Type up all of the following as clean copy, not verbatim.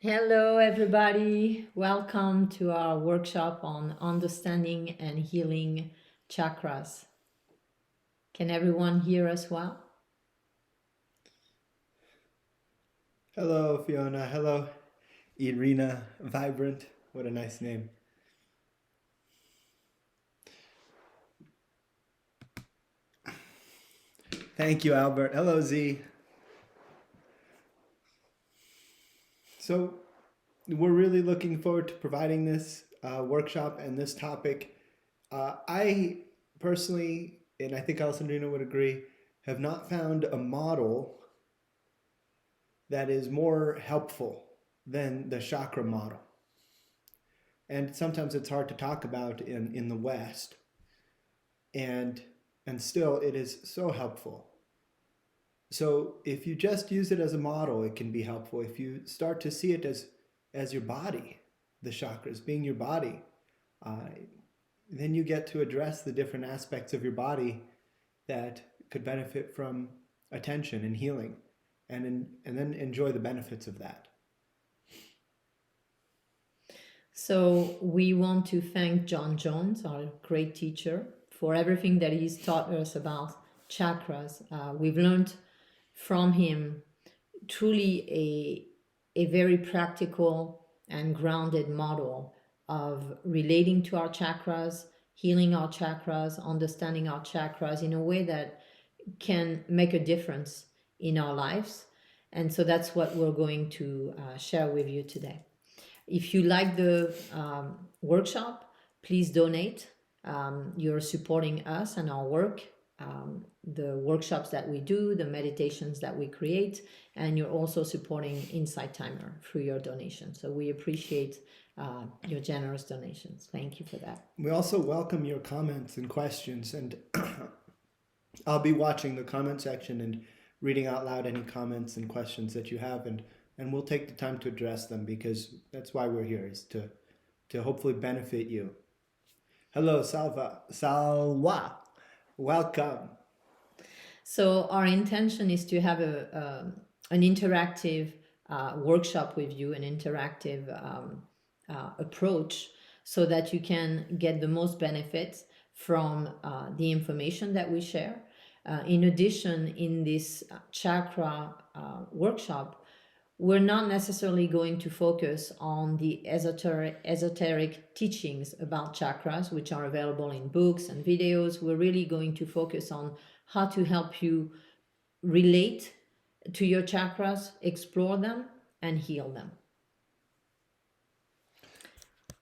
Hello, everybody. Welcome to our workshop on understanding and healing chakras. Can everyone hear us well? Hello, Fiona. Hello, Irina. Vibrant. What a nice name. Thank you, Albert. Hello, Z. So, we're really looking forward to providing this workshop and this topic. I personally, and I think Alessandrina would agree, have not found a model that is more helpful than the chakra model. And sometimes it's hard to talk about in the West. And still it is so helpful. So if you just use it as a model, it can be helpful. If you start to see it as your body, the chakras being your body, uh, then you get to address the different aspects of your body that could benefit from attention and healing, and then enjoy the benefits of that. So, we want to thank John Jones, our great teacher, for everything that he's taught us about chakras. We've learned from him truly a very practical and grounded model of relating to our chakras, healing our chakras, understanding our chakras in a way that can make a difference in our lives. And so that's what we're going to share with you today. If you like the workshop, please donate. You're supporting us and our work, the workshops that we do, the meditations that we create, and you're also supporting Insight Timer through your donation. So we appreciate your generous donations. Thank you for that. We also welcome your comments and questions, and I'll be watching the comment section and reading out loud any comments and questions that you have, and we'll take the time to address them, because that's why we're here, is to hopefully benefit you. Hello, Salwa. Welcome. So our intention is to have an interactive workshop with you, an interactive approach, so that you can get the most benefits from the information that we share. In addition, in this chakra workshop, we're not necessarily going to focus on the esoteric teachings about chakras, which are available in books and videos. We're really going to focus on how to help you relate to your chakras, explore them, and heal them.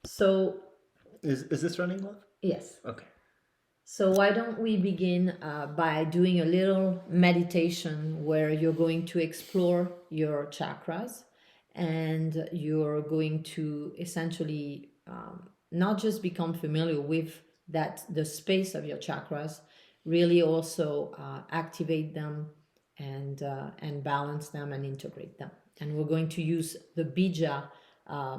So, Is this running, love? yes. Okay. So why don't we begin by doing a little meditation where you're going to explore your chakras, and you're going to essentially not just become familiar with the space of your chakras, really also activate them and balance them and integrate them. And we're going to use the bija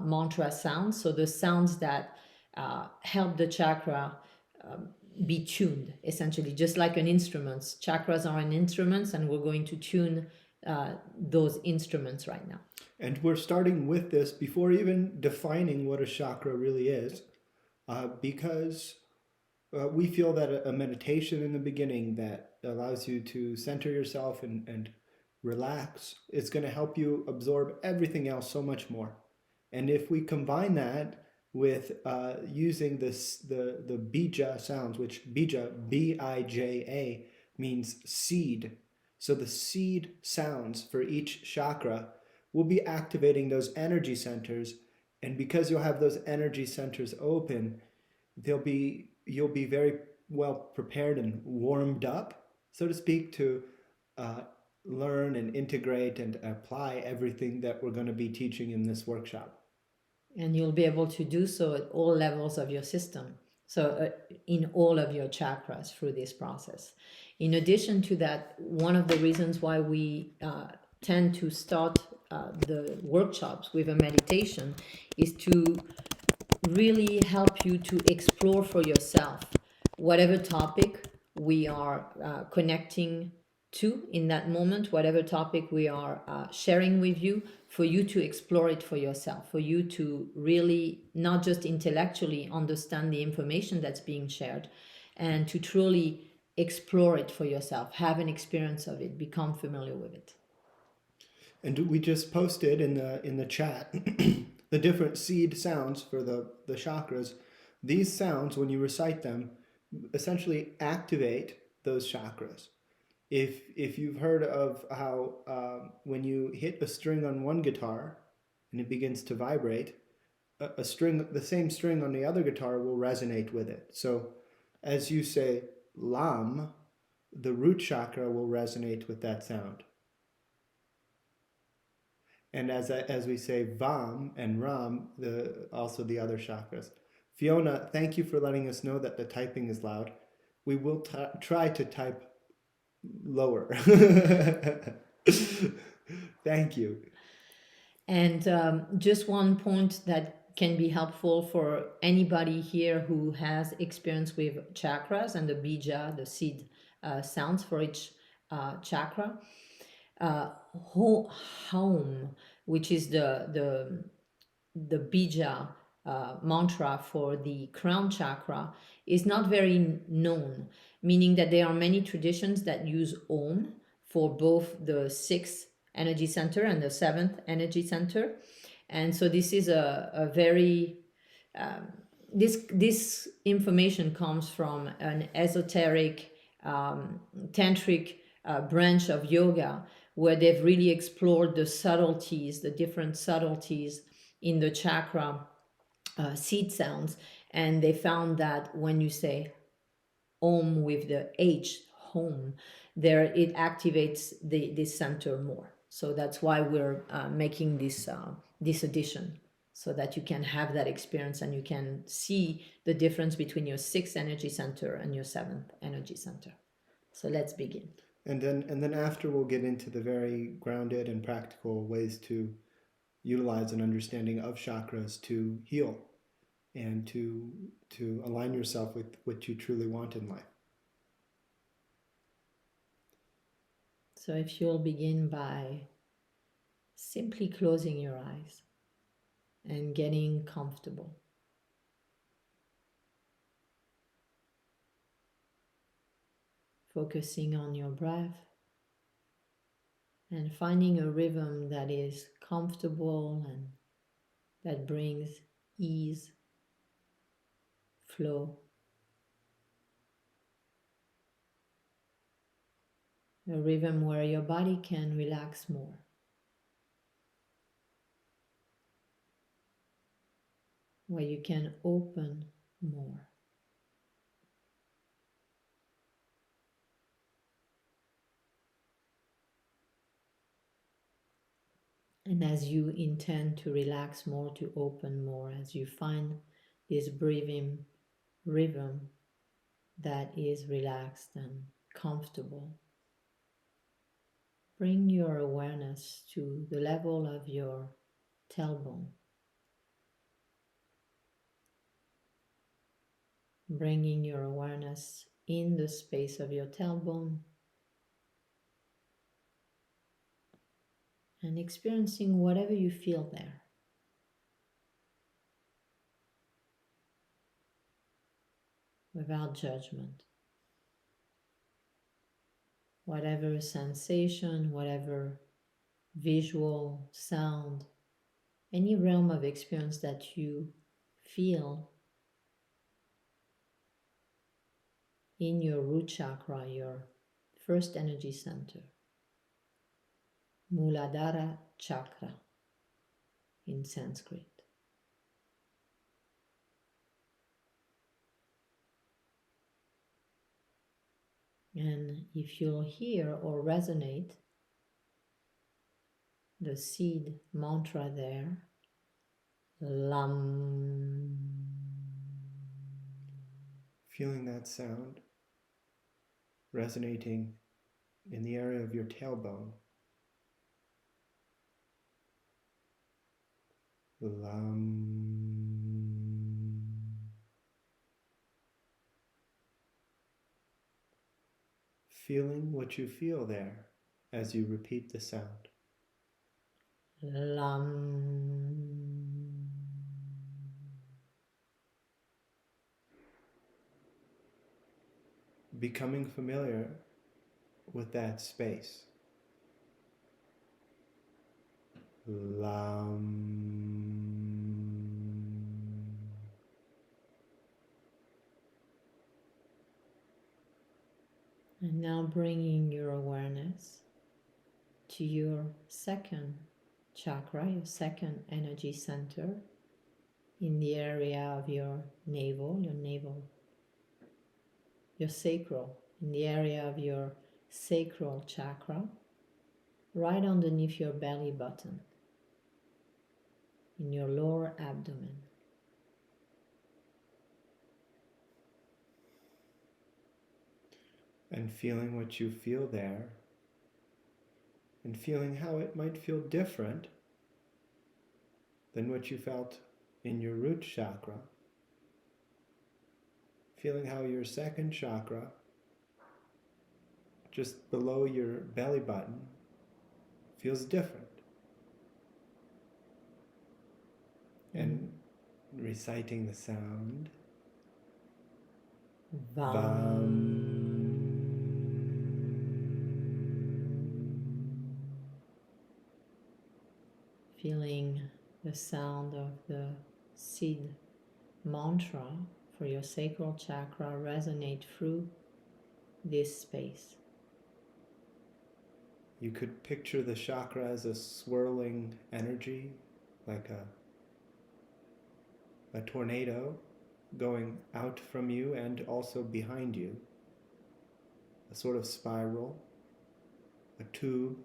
mantra sounds, so the sounds that help the chakra be tuned, essentially, just like an instrument. Chakras are an instruments, and we're going to tune those instruments right now. And we're starting with this before even defining what a chakra really is, because we feel that a meditation in the beginning that allows you to center yourself and relax is going to help you absorb everything else so much more. And if we combine that with using the bija sounds, which bija, B-I-J-A, means seed. So the seed sounds for each chakra will be activating those energy centers. And because you'll have those energy centers open, you'll be very well prepared and warmed up, so to speak, to learn and integrate and apply everything that we're going to be teaching in this workshop. And you'll be able to do so at all levels of your system, so in all of your chakras through this process. In addition to that, one of the reasons why we tend to start the workshops with a meditation is to really help you to explore for yourself whatever topic we are connecting to in that moment, whatever topic we are sharing with you, for you to explore it for yourself, for you to really not just intellectually understand the information that's being shared, and to truly explore it for yourself, have an experience of it, become familiar with it. And we just posted in the chat the different seed sounds for the chakras. These sounds, when you recite them, essentially activate those chakras. If you've heard of how when you hit a string on one guitar and it begins to vibrate, a string, the same string on the other guitar will resonate with it. So as you say lam, the root chakra will resonate with that sound. And as we say vam and ram, also the other chakras. Fiona, thank you for letting us know that the typing is loud. We will try to type lower. Thank you. And just one point that can be helpful for anybody here who has experience with chakras and the bija, the seed sounds for each chakra. Home, which is the bija mantra for the crown chakra, is not very known, meaning that there are many traditions that use Om for both the sixth energy center and the seventh energy center. And so this is a very this information comes from an esoteric tantric branch of yoga, where they've really explored the subtleties, the different subtleties in the chakra seed sounds, and they found that when you say Om with the H, home, there it activates this center more. So that's why we're making this addition, so that you can have that experience and you can see the difference between your sixth energy center and your seventh energy center. So let's begin. And then after we'll get into the very grounded and practical ways to utilize an understanding of chakras to heal and to align yourself with what you truly want in life. So if you'll begin by simply closing your eyes and getting comfortable. Focusing on your breath and finding a rhythm that is comfortable and that brings ease, flow. A rhythm where your body can relax more. Where you can open more. And as you intend to relax more, to open more, as you find this breathing rhythm that is relaxed and comfortable, bring your awareness to the level of your tailbone. Bringing your awareness in the space of your tailbone and experiencing whatever you feel there. Without judgment. Whatever sensation, whatever visual, sound, any realm of experience that you feel in your root chakra, your first energy center, Muladhara Chakra in Sanskrit. And if you'll hear or resonate the seed mantra there, Lam. Feeling that sound resonating in the area of your tailbone. Lam. feeling what you feel there as you repeat the sound. Lam. Becoming familiar with that space. Lam. And now bringing your awareness to your second chakra, your second energy center in the area of your navel, your sacral, in the area of your sacral chakra, right underneath your belly button, in your lower abdomen. And feeling what you feel there, and feeling how it might feel different than what you felt in your root chakra. Feeling how your second chakra, just below your belly button, feels different. And reciting the sound. Vam. Feeling the sound of the seed mantra for your sacral chakra resonate through this space. You could picture the chakra as a swirling energy, like a tornado going out from you and also behind you. A sort of spiral, a tube.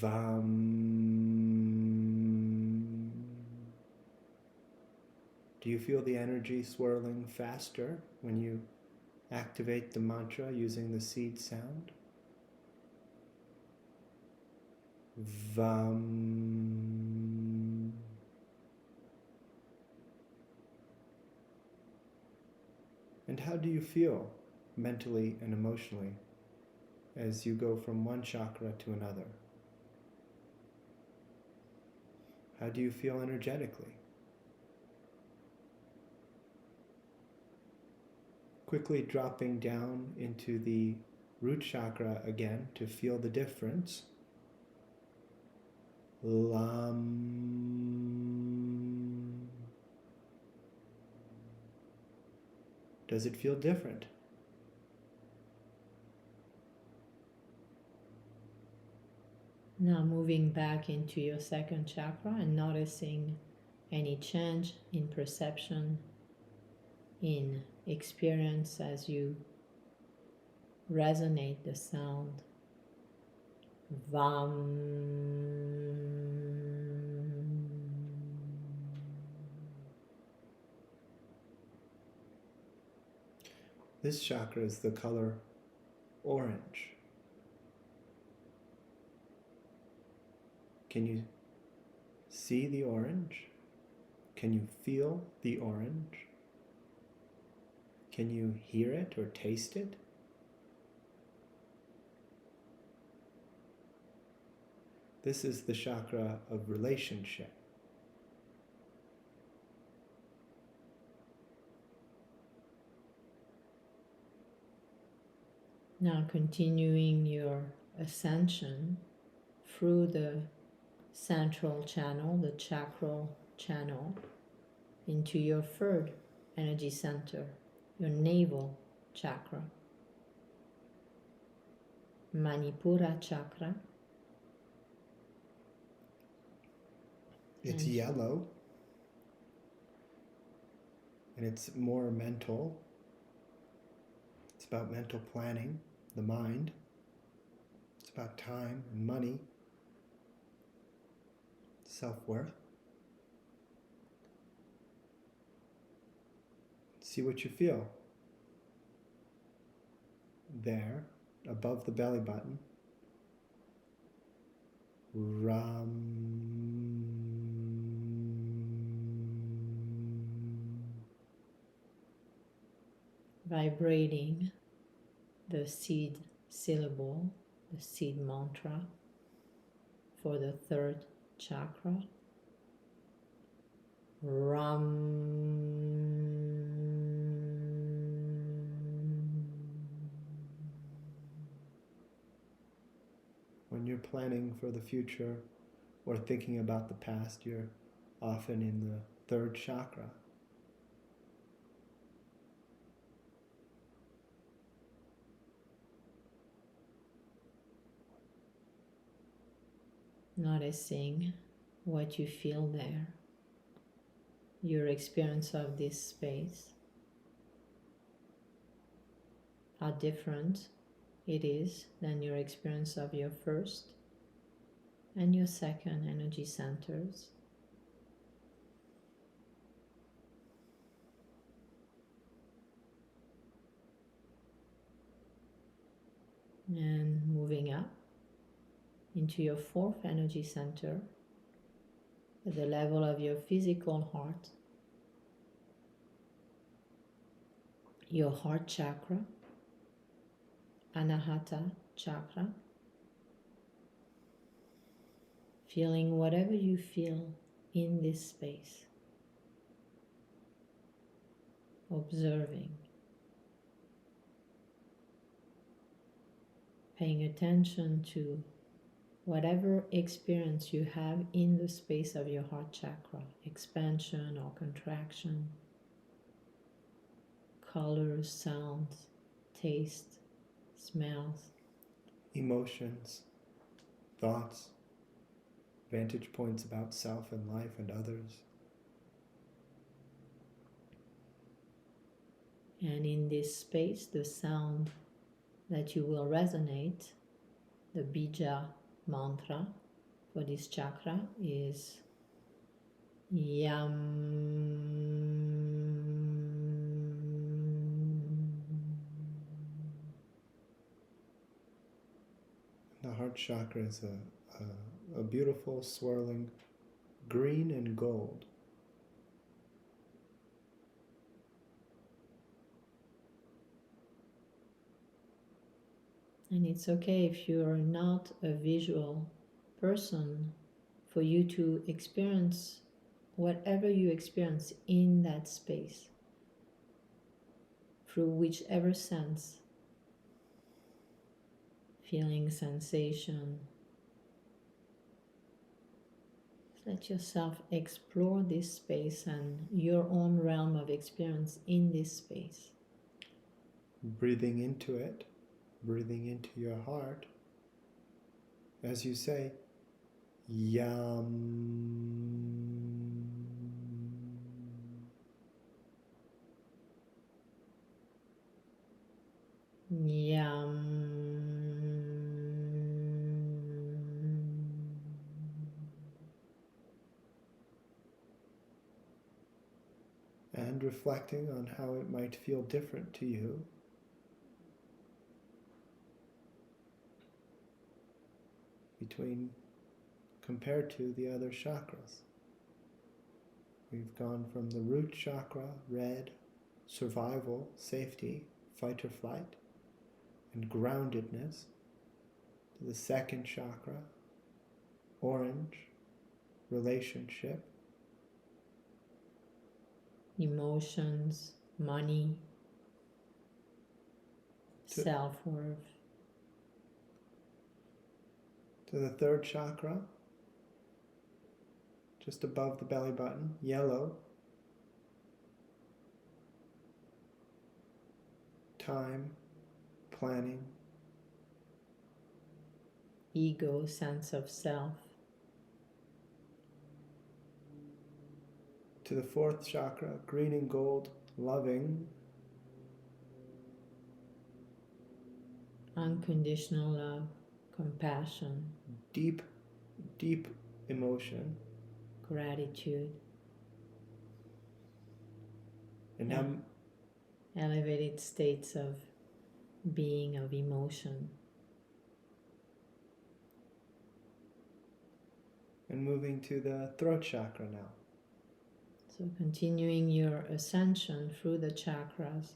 Vam. Do you feel the energy swirling faster when you activate the mantra using the seed sound? Vam. And how do you feel mentally and emotionally as you go from one chakra to another? How do you feel energetically? Quickly dropping down into the root chakra again to feel the difference. Lam. Does it feel different? Now moving back into your second chakra and noticing any change in perception, in experience as you resonate the sound Vam. This chakra is the color orange. Can you see the orange? Can you feel the orange? Can you hear it or taste it? This is the chakra of relationship. Now continuing your ascension through the central channel, the chakral channel, into your third energy center, your navel chakra, Manipura chakra. It's yellow, and it's more mental. It's about mental planning, the mind. It's about time and money, self-worth. See what you feel there, above the belly button. Ram. vibrating the seed syllable, the seed mantra for the third chakra. Ram. When you're planning for the future or thinking about the past, you're often in the third chakra. Noticing what you feel there, your experience of this space, how different it is than your experience of your first and your second energy centers. And moving up into your fourth energy center at the level of your physical heart, your heart chakra, Anahata chakra, feeling whatever you feel in this space, observing, paying attention to whatever experience you have in the space of your heart chakra, expansion or contraction, colors, sounds, taste, smells, Emotions, thoughts, vantage points about self and life and others. and in this space, the sound that you will resonate, the bija mantra for this chakra is Yam. The heart chakra is a beautiful swirling green and gold. And it's okay if you're not a visual person, for you to experience whatever you experience in that space through whichever sense, feeling, sensation. Let yourself explore this space and your own realm of experience in this space. Breathing into it, breathing into your heart. As you say, Yam. And reflecting on how it might feel different to you compared to the other chakras. We've gone from the root chakra, red, survival, safety, fight or flight, and groundedness, to the second chakra, orange, relationship, emotions, money, self-worth. To the third chakra, just above the belly button, yellow, time, planning, Ego, sense of self. to the fourth chakra, green and gold, loving, Unconditional love, compassion, deep, deep emotion. gratitude, And now elevated states of being, of emotion. and moving to the throat chakra now. So continuing your ascension through the chakras,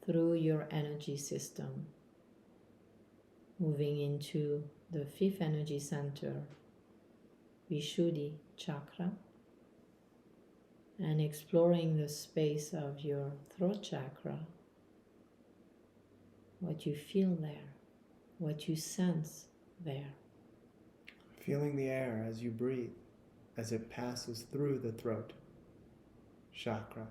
through your energy system, moving into the fifth energy center, Vishuddhi Chakra, and exploring the space of your throat chakra, what you feel there, what you sense there. Feeling the air as you breathe, as it passes through the throat chakra.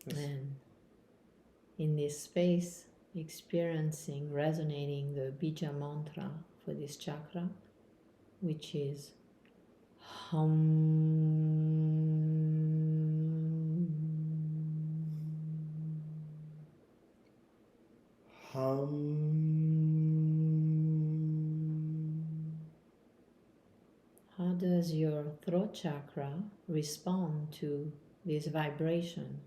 And in this space, experiencing, resonating the bija mantra for this chakra, which is hum. How does your throat chakra respond to this vibration?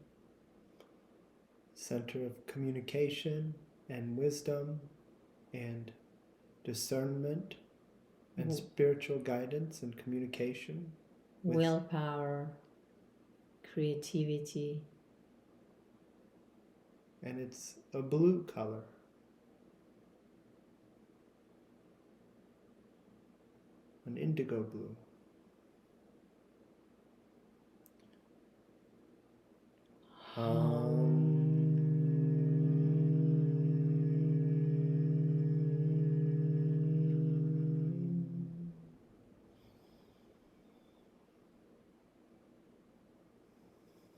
Center of communication and wisdom and discernment and spiritual guidance and communication. Willpower, creativity. And it's a blue color. An indigo blue.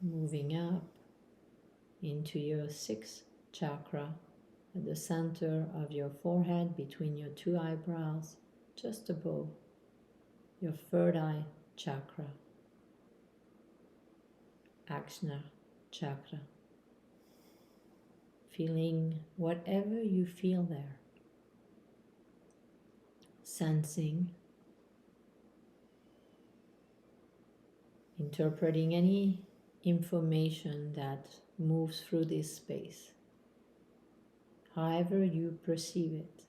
Moving up into your sixth chakra at the center of your forehead, between your two eyebrows, just above your third eye chakra, Ajna chakra. Feeling whatever you feel there, sensing, interpreting any information that moves through this space, however you perceive it,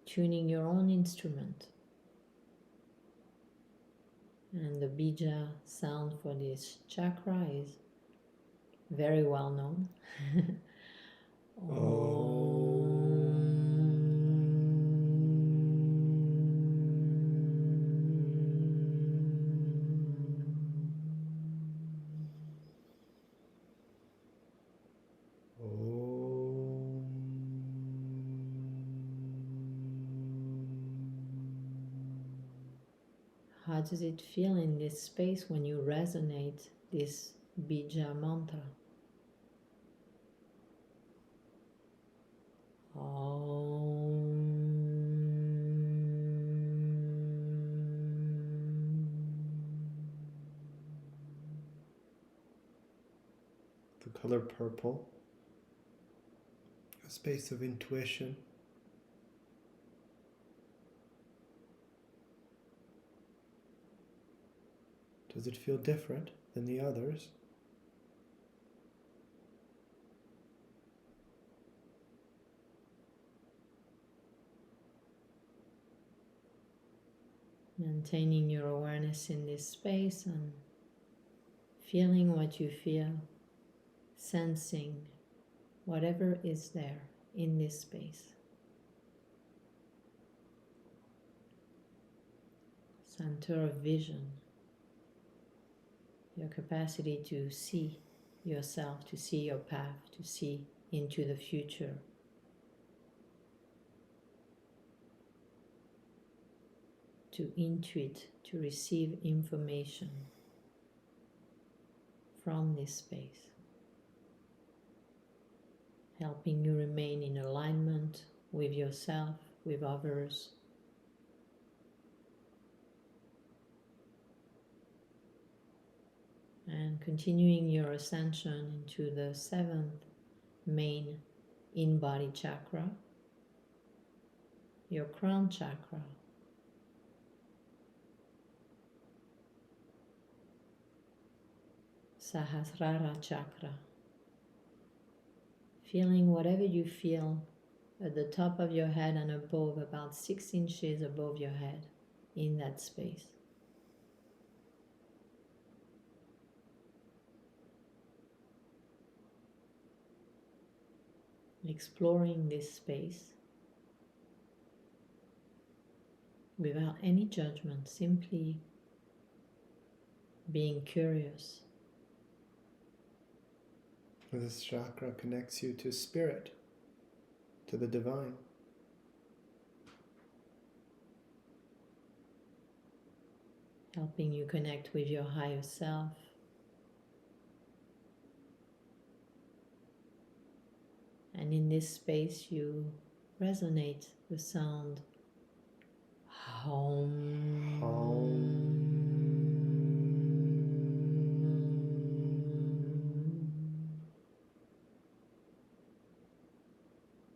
tuning your own instrument. And the bija sound for this chakra is very well known. How does it feel in this space when you resonate this bija mantra? The color purple, a space of intuition. Does it feel different than the others? Maintaining your awareness in this space and feeling what you feel, sensing whatever is there in this space. Center of vision, your capacity to see yourself, to see your path, to see into the future. To intuit, to receive information from this space, helping you remain in alignment with yourself, with others. And continuing your ascension into the seventh main in-body chakra, your crown chakra. Sahasrara chakra. Feeling whatever you feel at the top of your head and above, about 6 inches above your head. in that space. Exploring this space without any judgment, simply being curious. This chakra connects you to spirit, to the divine. Helping you connect with your higher self. And in this space you resonate the sound Hum.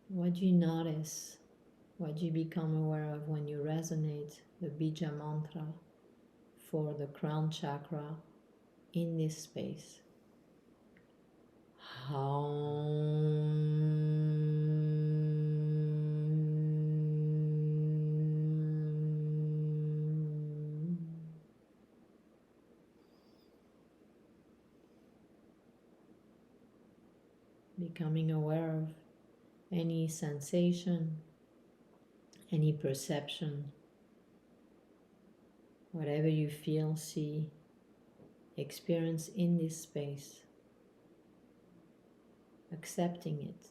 What do you notice? What do you become aware of when you resonate the Bija mantra for the crown chakra in this space? Becoming aware of any sensation, any perception, whatever you feel, see, experience in this space, accepting it,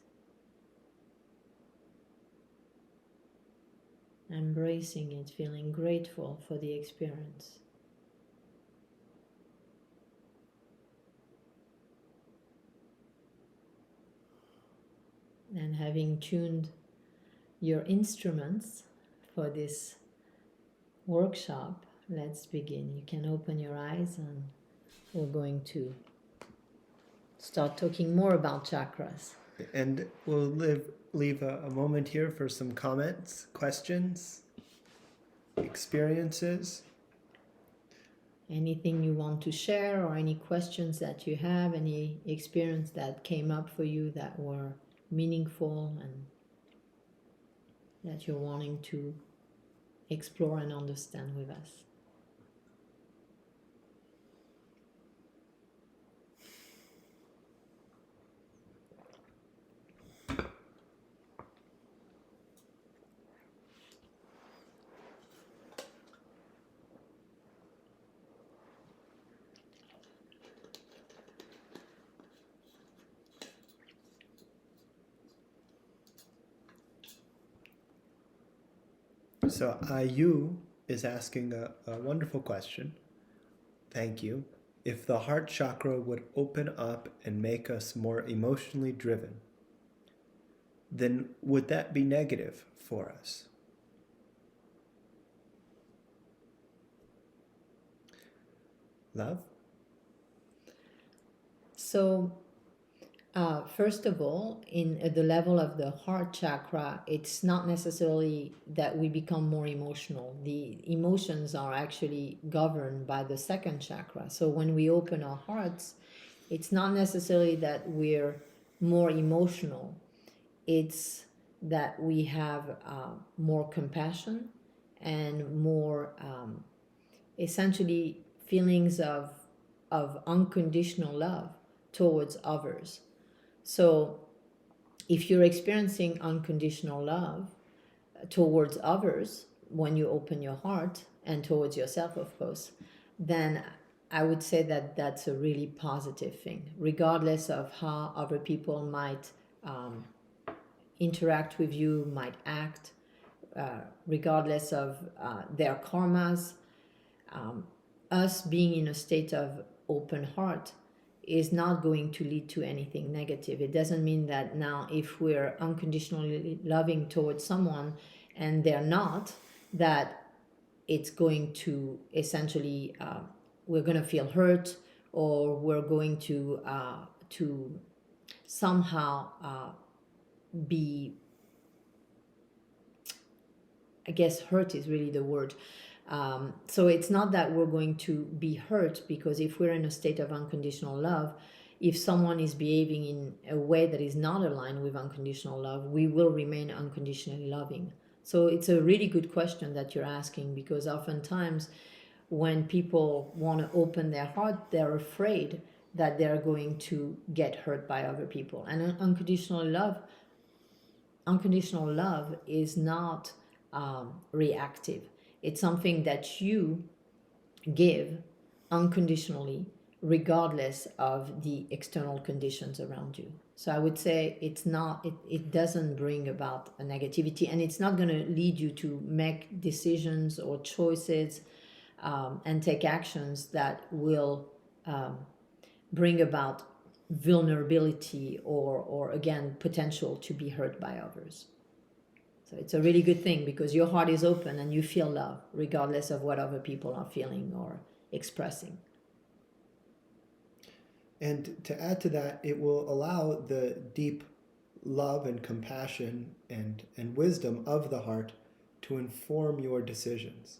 embracing it, feeling grateful for the experience. And having tuned your instruments for this workshop, let's begin. You can open your eyes and we're going to start talking more about chakras. And we'll leave a moment here for some comments, questions, experiences. Anything you want to share or any questions that you have, any experience that came up for you that were meaningful and that you're wanting to explore and understand with us. So Ayu is asking a wonderful question. Thank you. If the heart chakra would open up and make us more emotionally driven, then would that be negative for us? Love? So first of all, in at the level of the heart chakra, it's not necessarily that we become more emotional. The emotions are actually governed by the second chakra. So when we open our hearts, it's not necessarily that we're more emotional. It's that we have more compassion and more essentially feelings of unconditional love towards others. So if you're experiencing unconditional love towards others when you open your heart, and towards yourself, of course, then I would say that that's a really positive thing, regardless of how other people might interact with you, might act, regardless of their karmas. Us being in a state of open heart is not going to lead to anything negative. It doesn't mean that now if we're unconditionally loving towards someone and they're not, that it's going to essentially, we're going to feel hurt, or we're going to somehow be, I guess hurt is really the word. So it's not that we're going to be hurt, because if we're in a state of unconditional love, if someone is behaving in a way that is not aligned with unconditional love, we will remain unconditionally loving. So it's a really good question that you're asking, because oftentimes when people want to open their heart, they're afraid that they're going to get hurt by other people. And unconditional love is not reactive. It's something that you give unconditionally, regardless of the external conditions around you. So I would say it doesn't bring about a negativity, and it's not going to lead you to make decisions or choices and take actions that will bring about vulnerability or again, potential to be hurt by others. So it's a really good thing, because your heart is open and you feel love regardless of what other people are feeling or expressing. And to add to that, it will allow the deep love and compassion and wisdom of the heart to inform your decisions.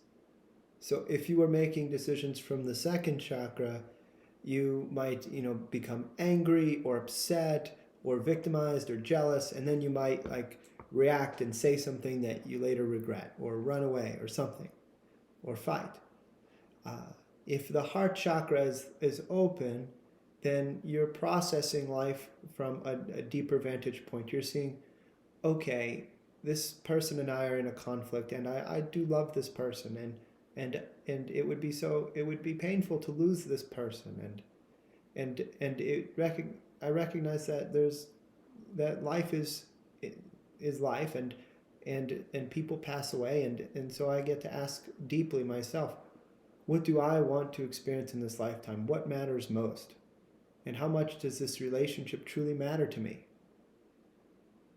So if you are making decisions from the second chakra, you might, become angry or upset or victimized or jealous, and then you might react and say something that you later regret, or run away or something, or fight. If the heart chakra is open, then you're processing life from a deeper vantage point. You're seeing, okay, this person and I are in a conflict, and I do love this person, and it would be painful to lose this person, I recognize that life is life, and people pass away, and so I get to ask deeply myself, what do I want to experience in this lifetime? What matters most? And how much does this relationship truly matter to me?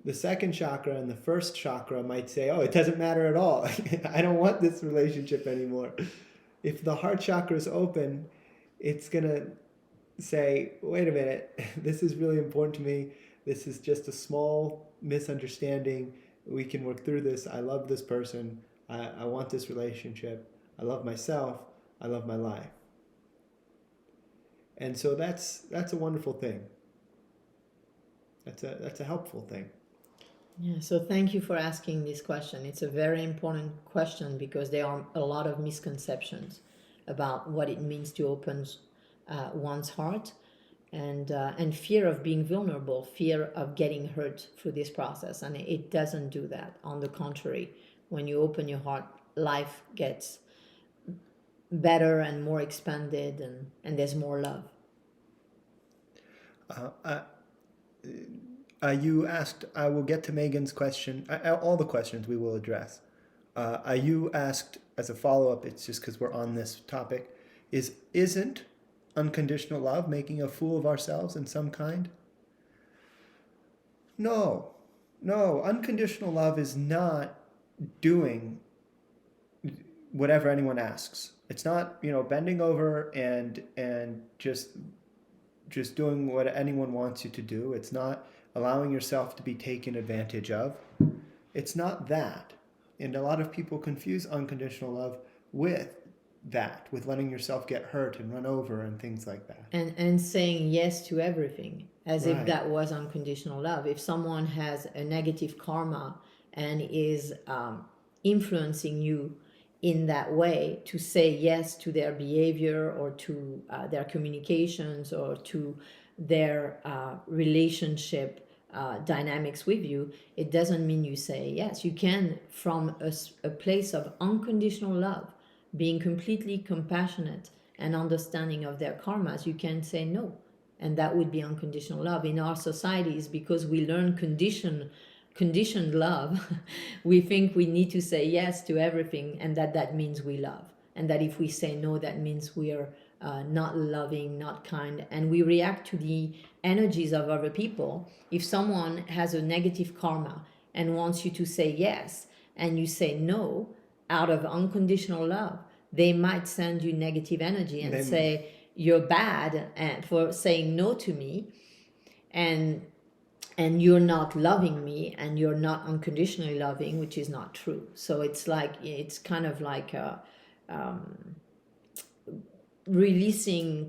The second chakra and the first chakra might say, oh, it doesn't matter at all. I don't want this relationship anymore. If the heart chakra is open, it's going to say, wait a minute, this is really important to me. This is just a small misunderstanding. We can work through this. I love this person. I want this relationship. I love myself. I love my life. And so that's a wonderful thing. That's a helpful thing. Yeah, so thank you for asking this question. It's a very important question, because there are a lot of misconceptions about what it means to open one's heart, and fear of being vulnerable, fear of getting hurt through this process. And it doesn't do that. On the contrary, when you open your heart, life gets better and more expanded, and there's more love. You asked, I will get to Megan's question, all the questions we will address. You asked as a follow-up, it's just because we're on this topic, isn't unconditional love making a fool of ourselves in some kind? No, unconditional love is not doing whatever anyone asks. It's not, bending over and just doing what anyone wants you to do. It's not allowing yourself to be taken advantage of. It's not that. And a lot of people confuse unconditional love with that, with letting yourself get hurt and run over and things like that. And saying yes to everything, as Right. if that was unconditional love. If someone has a negative karma and is influencing you in that way, to say yes to their behavior, or to their communications, or to their relationship dynamics with you, it doesn't mean you say yes. You can, from a place of unconditional love, being completely compassionate and understanding of their karmas, you can say no. And that would be unconditional love. In our societies, because we learn conditioned love, we think we need to say yes to everything, and that means we love. And that if we say no, that means we are not loving, not kind, and we react to the energies of other people. If someone has a negative karma and wants you to say yes, and you say no out of unconditional love, they might send you negative energy and say you're bad for saying no to me, and you're not loving me, and you're not unconditionally loving, which is not true. So it's kind of like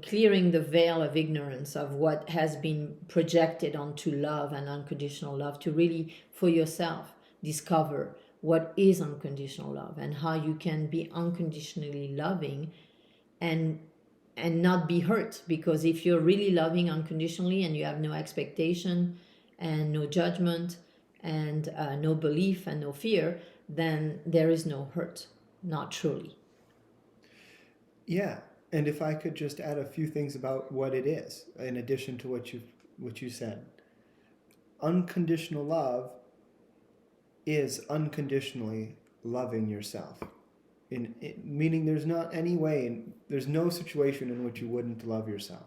clearing the veil of ignorance of what has been projected onto love and unconditional love, to really, for yourself, discover what is unconditional love and how you can be unconditionally loving and not be hurt. Because if you're really loving unconditionally and you have no expectation and no judgment and no belief and no fear, then there is no hurt, not truly. Yeah, and if I could just add a few things about what it is, in addition to what you said. Unconditional love is unconditionally loving yourself. Meaning there's not any way, there's no situation in which you wouldn't love yourself.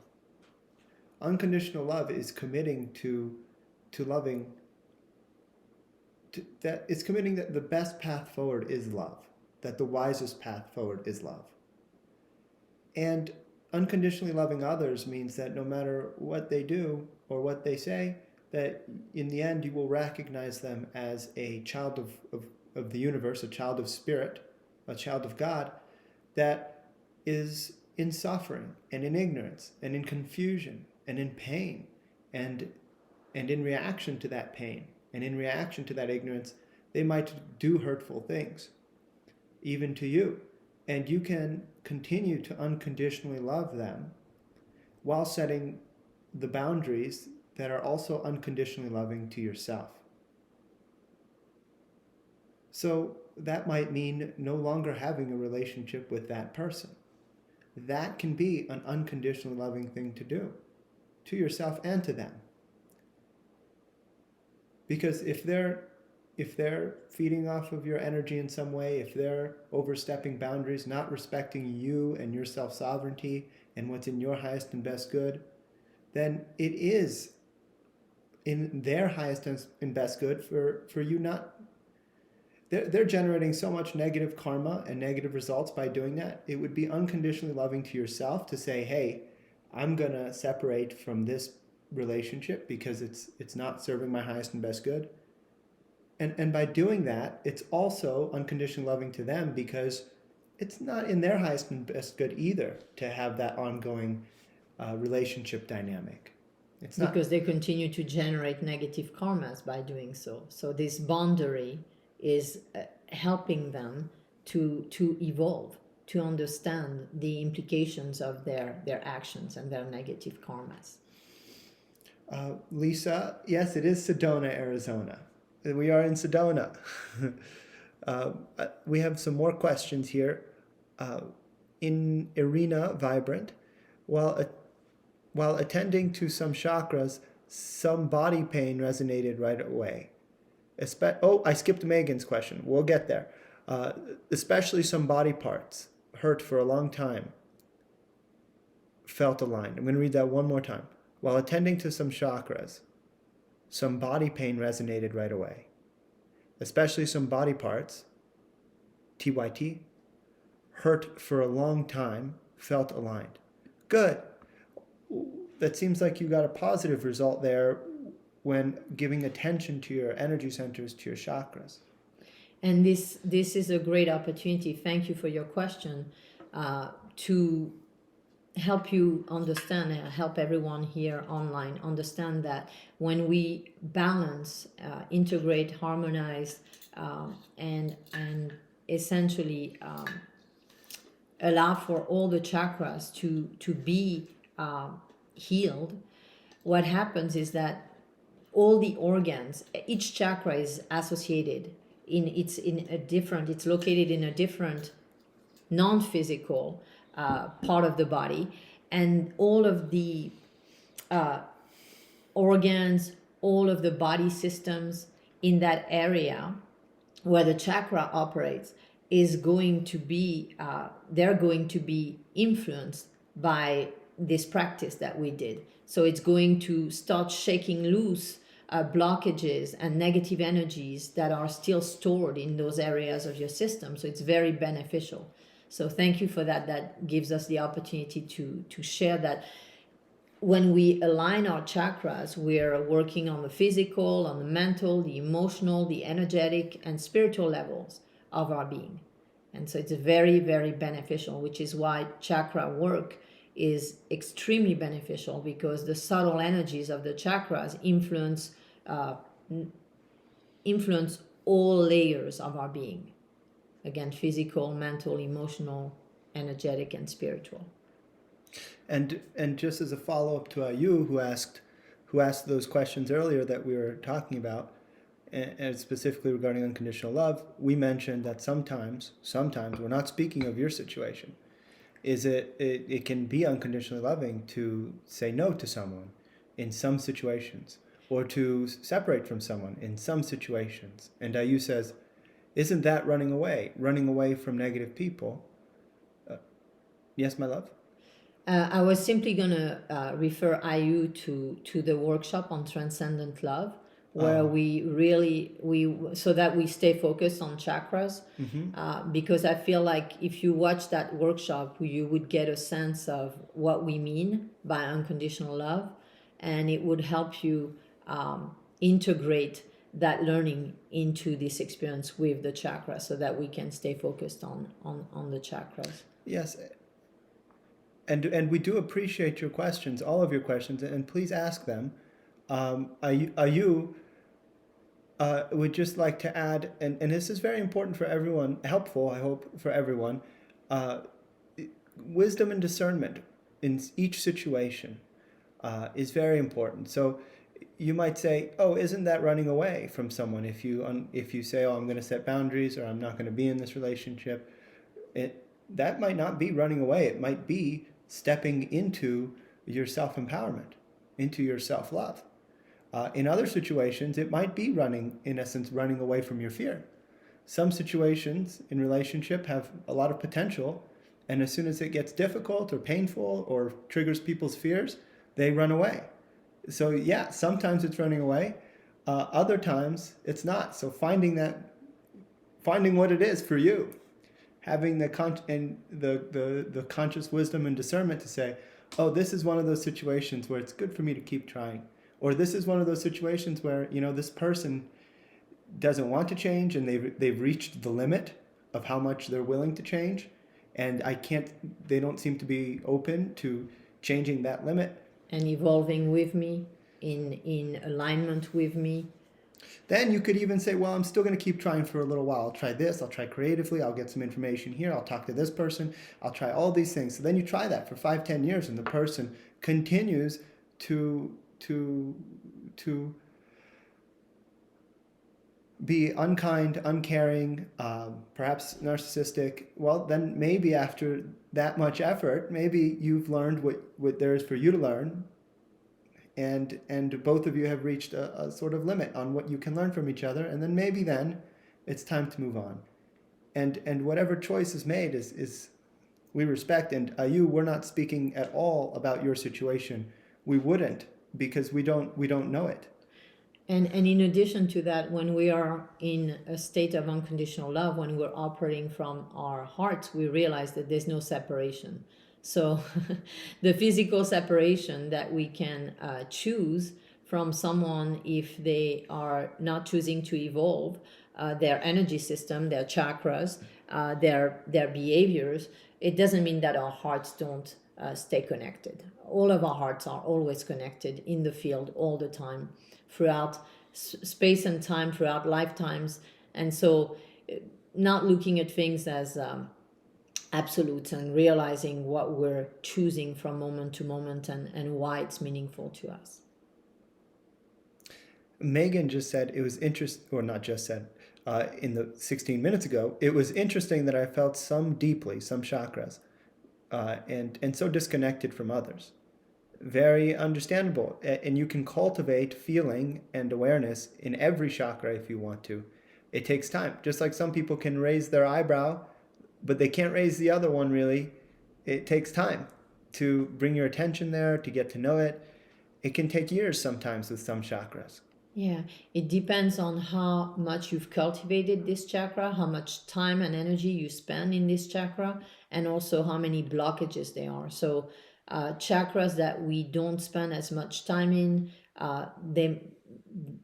Unconditional love is committing to loving, that it's committing that the best path forward is love, that the wisest path forward is love. And unconditionally loving others means that no matter what they do or what they say, that in the end you will recognize them as a child of the universe, a child of spirit, a child of God, that is in suffering and in ignorance and in confusion and in pain and in reaction to that pain and in reaction to that ignorance, they might do hurtful things, even to you. And you can continue to unconditionally love them while setting the boundaries that are also unconditionally loving to yourself. So that might mean no longer having a relationship with that person. That can be an unconditionally loving thing to do to yourself and to them. Because if they're feeding off of your energy in some way, if they're overstepping boundaries, not respecting you and your self-sovereignty and what's in your highest and best good, then it is in their highest and best good for you not... They're generating so much negative karma and negative results by doing that. It would be unconditionally loving to yourself to say, hey, I'm going to separate from this relationship because it's not serving my highest and best good. And by doing that, it's also unconditionally loving to them because it's not in their highest and best good either to have that ongoing relationship dynamic. It's not, because they continue to generate negative karmas by doing so. So this boundary is helping them to evolve, to understand the implications of their actions and their negative karmas. Lisa, yes, it is Sedona, Arizona. We are in Sedona. We have some more questions here. In Irina Vibrant, while attending to some chakras, some body pain resonated right away. I skipped Megan's question. We'll get there. Especially some body parts hurt for a long time. Felt aligned. I'm going to read that one more time. While attending to some chakras, some body pain resonated right away. Especially some body parts, TYT, hurt for a long time, felt aligned. Good. That seems like you got a positive result there when giving attention to your energy centers, to your chakras. And this is a great opportunity. Thank you for your question, to help you understand, help everyone here online understand that when we balance, integrate, harmonize, and essentially allow for all the chakras to be healed, what happens is that all the organs, each chakra is associated it's located in a different non-physical part of the body, and all of the organs, all of the body systems in that area where the chakra operates is going to be they're going to be influenced by this practice that we did. So it's going to start shaking loose blockages and negative energies that are still stored in those areas of your system. So it's very beneficial. So thank you for that. That gives us the opportunity to share that when we align our chakras, we're working on the physical, on the mental, the emotional, the energetic, and spiritual levels of our being. And so it's very, very beneficial, which is why chakra work is extremely beneficial, because the subtle energies of the chakras influence all layers of our being. Again, physical, mental, emotional, energetic, and spiritual. And just as a follow-up to Ayu, who asked those questions earlier that we were talking about, and specifically regarding unconditional love, we mentioned that sometimes we're not speaking of your situation. It can be unconditionally loving to say no to someone in some situations, or to separate from someone in some situations. And Ayu says, isn't that running away from negative people? Yes, my love? I was simply going to refer Ayu to the workshop on transcendent love, where so that we stay focused on chakras. Because I feel like if you watch that workshop, you would get a sense of what we mean by unconditional love, and it would help you integrate that learning into this experience with the chakras, so that we can stay focused on the chakras. Yes. And we do appreciate your questions, all of your questions, and please ask them. Ayu would just like to add, and this is very important for everyone, helpful, I hope, for everyone, wisdom and discernment in each situation is very important. So you might say, oh, isn't that running away from someone if you say, oh, I'm going to set boundaries, or I'm not going to be in this relationship? That might not be running away. It might be stepping into your self-empowerment, into your self-love. In other situations, it might be in essence, running away from your fear. Some situations in relationship have a lot of potential, and as soon as it gets difficult or painful or triggers people's fears, they run away. So yeah, sometimes it's running away. Other times it's not. So finding what it is for you, having the conscious wisdom and discernment to say, oh, this is one of those situations where it's good for me to keep trying. Or this is one of those situations where, this person doesn't want to change, and they've reached the limit of how much they're willing to change, and they don't seem to be open to changing that limit. And evolving with me, in alignment with me. Then you could even say, well, I'm still going to keep trying for a little while. I'll try this, I'll try creatively, I'll get some information here, I'll talk to this person, I'll try all these things. So then you try that for 5-10 years, and the person continues to be unkind, uncaring, perhaps narcissistic. Well, then maybe after that much effort, maybe you've learned what there is for you to learn, and both of you have reached a sort of limit on what you can learn from each other, and then maybe then it's time to move on. And whatever choice is made is we respect. And Ayu, we're not speaking at all about your situation. We wouldn't, because we don't know it. And in addition to that, when we are in a state of unconditional love, when we're operating from our hearts, we realize that there's no separation. So the physical separation that we can choose from someone if they are not choosing to evolve their energy system, their chakras, their behaviors, it doesn't mean that our hearts don't stay connected. All of our hearts are always connected in the field all the time, throughout space and time, throughout lifetimes. And so not looking at things as absolutes, and realizing what we're choosing from moment to moment, and why it's meaningful to us. Megan just said it was interesting, or not just said, in the 16 minutes ago, it was interesting that I felt some chakras, and so disconnected from others. Very understandable. And you can cultivate feeling and awareness in every chakra if you want to. It takes time. Just like some people can raise their eyebrow, but they can't raise the other one really. It takes time to bring your attention there, to get to know it. It can take years sometimes with some chakras. Yeah, it depends on how much you've cultivated this chakra, how much time and energy you spend in this chakra, and also how many blockages there are. So chakras that we don't spend as much time in,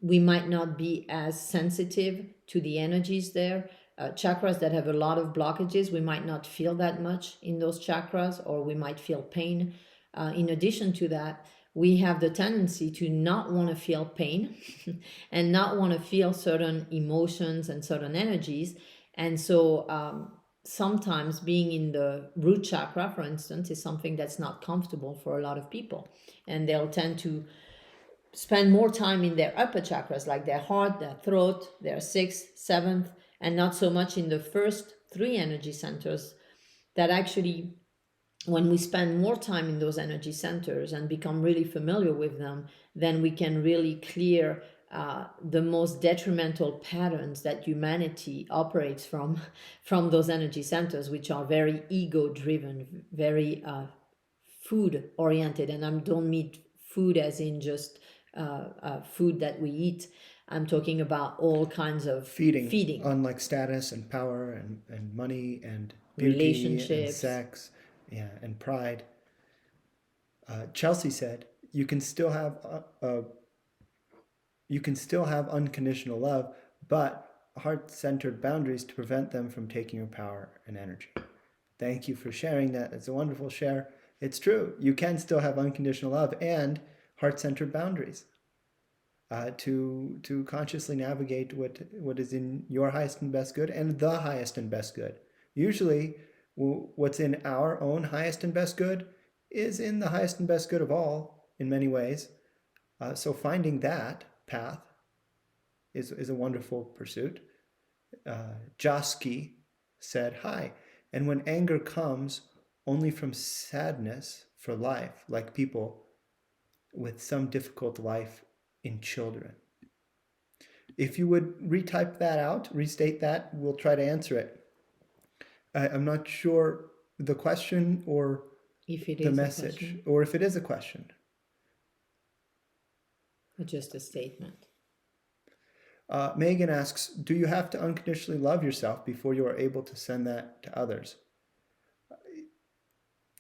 we might not be as sensitive to the energies there. Chakras that have a lot of blockages, we might not feel that much in those chakras, or we might feel pain. In addition to that, we have the tendency to not want to feel pain and not want to feel certain emotions and certain energies. And so sometimes being in the root chakra, for instance, is something that's not comfortable for a lot of people. And they'll tend to spend more time in their upper chakras, like their heart, their throat, their sixth, seventh, and not so much in the first three energy centers. That actually, when we spend more time in those energy centers and become really familiar with them, then we can really clear the most detrimental patterns that humanity operates from those energy centers, which are very ego driven, very food oriented. And I don't mean food as in just food that we eat. I'm talking about all kinds of Feeding on like status and power and money and beauty and relationships. sex, yeah, and pride. Chelsea said, "You can still have unconditional love, but heart-centered boundaries to prevent them from taking your power and energy." Thank you for sharing that. It's a wonderful share. It's true. You can still have unconditional love and heart-centered boundaries to consciously navigate what is in your highest and best good and the highest and best good. Usually, what's in our own highest and best good is in the highest and best good of all in many ways. So finding that path is a wonderful pursuit. Joski said, "Hi, and when anger comes only from sadness for life, like people with some difficult life in children." If you would retype that out, restate that, we'll try to answer it. I'm not sure the question or If it the is message, or if it is a question. or just a statement. Megan asks, do you have to unconditionally love yourself before you are able to send that to others?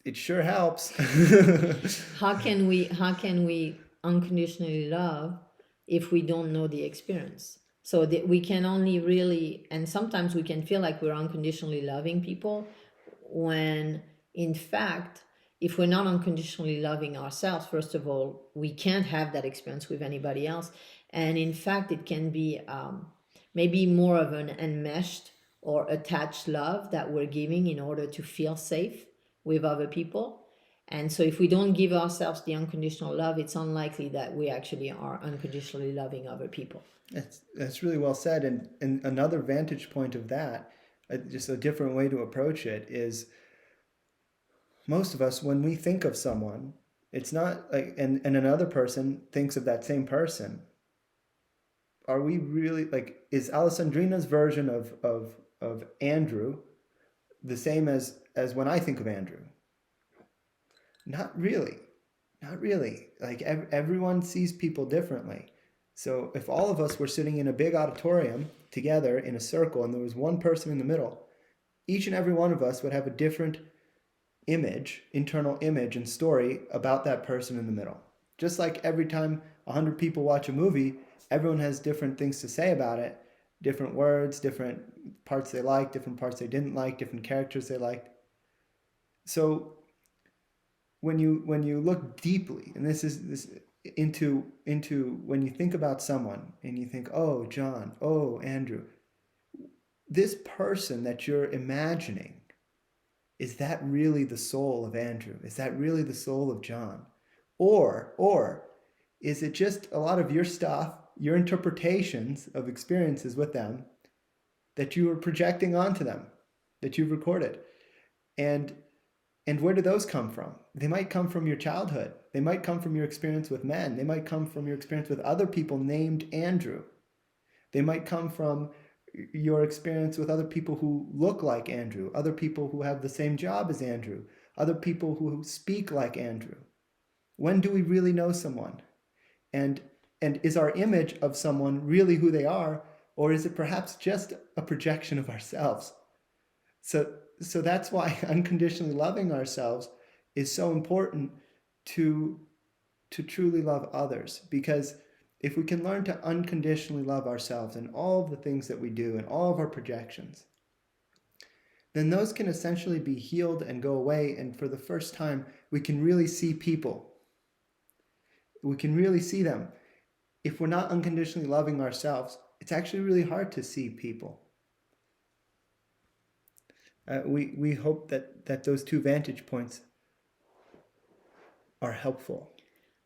It sure helps. How can we unconditionally love if we don't know the experience? So that we can only really, and sometimes we can feel like we're unconditionally loving people when in fact, if we're not unconditionally loving ourselves, first of all, we can't have that experience with anybody else. And in fact, it can be maybe more of an enmeshed or attached love that we're giving in order to feel safe with other people. And so if we don't give ourselves the unconditional love, it's unlikely that we actually are unconditionally loving other people. That's really well said. And another vantage point of that, just a different way to approach it, is most of us, when we think of someone, it's not like, and another person thinks of that same person. Are we really, like, is Alessandrina's version of Andrew the same as when I think of Andrew? Not really. Not really. Like everyone sees people differently. So if all of us were sitting in a big auditorium together in a circle and there was one person in the middle, each and every one of us would have a different image, internal image and story about that person in the middle. Just like every time 100 people watch a movie, everyone has different things to say about it, different words, different parts they liked, different parts they didn't like, different characters they liked. So when you look deeply, and this into when you think about someone and you think, oh, John, oh, Andrew, this person that you're imagining, is that really the soul of Andrew? Is that really the soul of John? Or is it just a lot of your stuff, your interpretations of experiences with them that you are projecting onto them, that you've recorded? And where do those come from? They might come from your childhood. They might come from your experience with men. They might come from your experience with other people named Andrew. They might come from your experience with other people who look like Andrew, other people who have the same job as Andrew, other people who speak like Andrew. When do we really know someone? And is our image of someone really who they are, or is it perhaps just a projection of ourselves? So that's why unconditionally loving ourselves is so important to truly love others. Because if we can learn to unconditionally love ourselves and all of the things that we do and all of our projections, then those can essentially be healed and go away. And for the first time, we can really see people. we can really see them. If we're not unconditionally loving ourselves, it's actually really hard to see people. We hope that those two vantage points are helpful.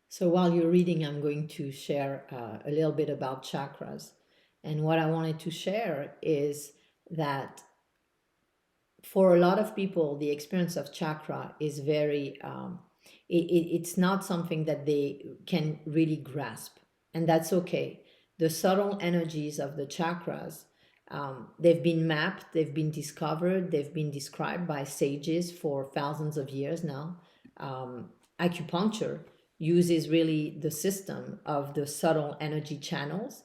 So while you're reading, I'm going to share a little bit about chakras. And what I wanted to share is that for a lot of people, the experience of chakra is very, it's not something that they can really grasp. And that's okay. The subtle energies of the chakras, they've been mapped, they've been discovered, they've been described by sages for thousands of years now. Acupuncture uses really the system of the subtle energy channels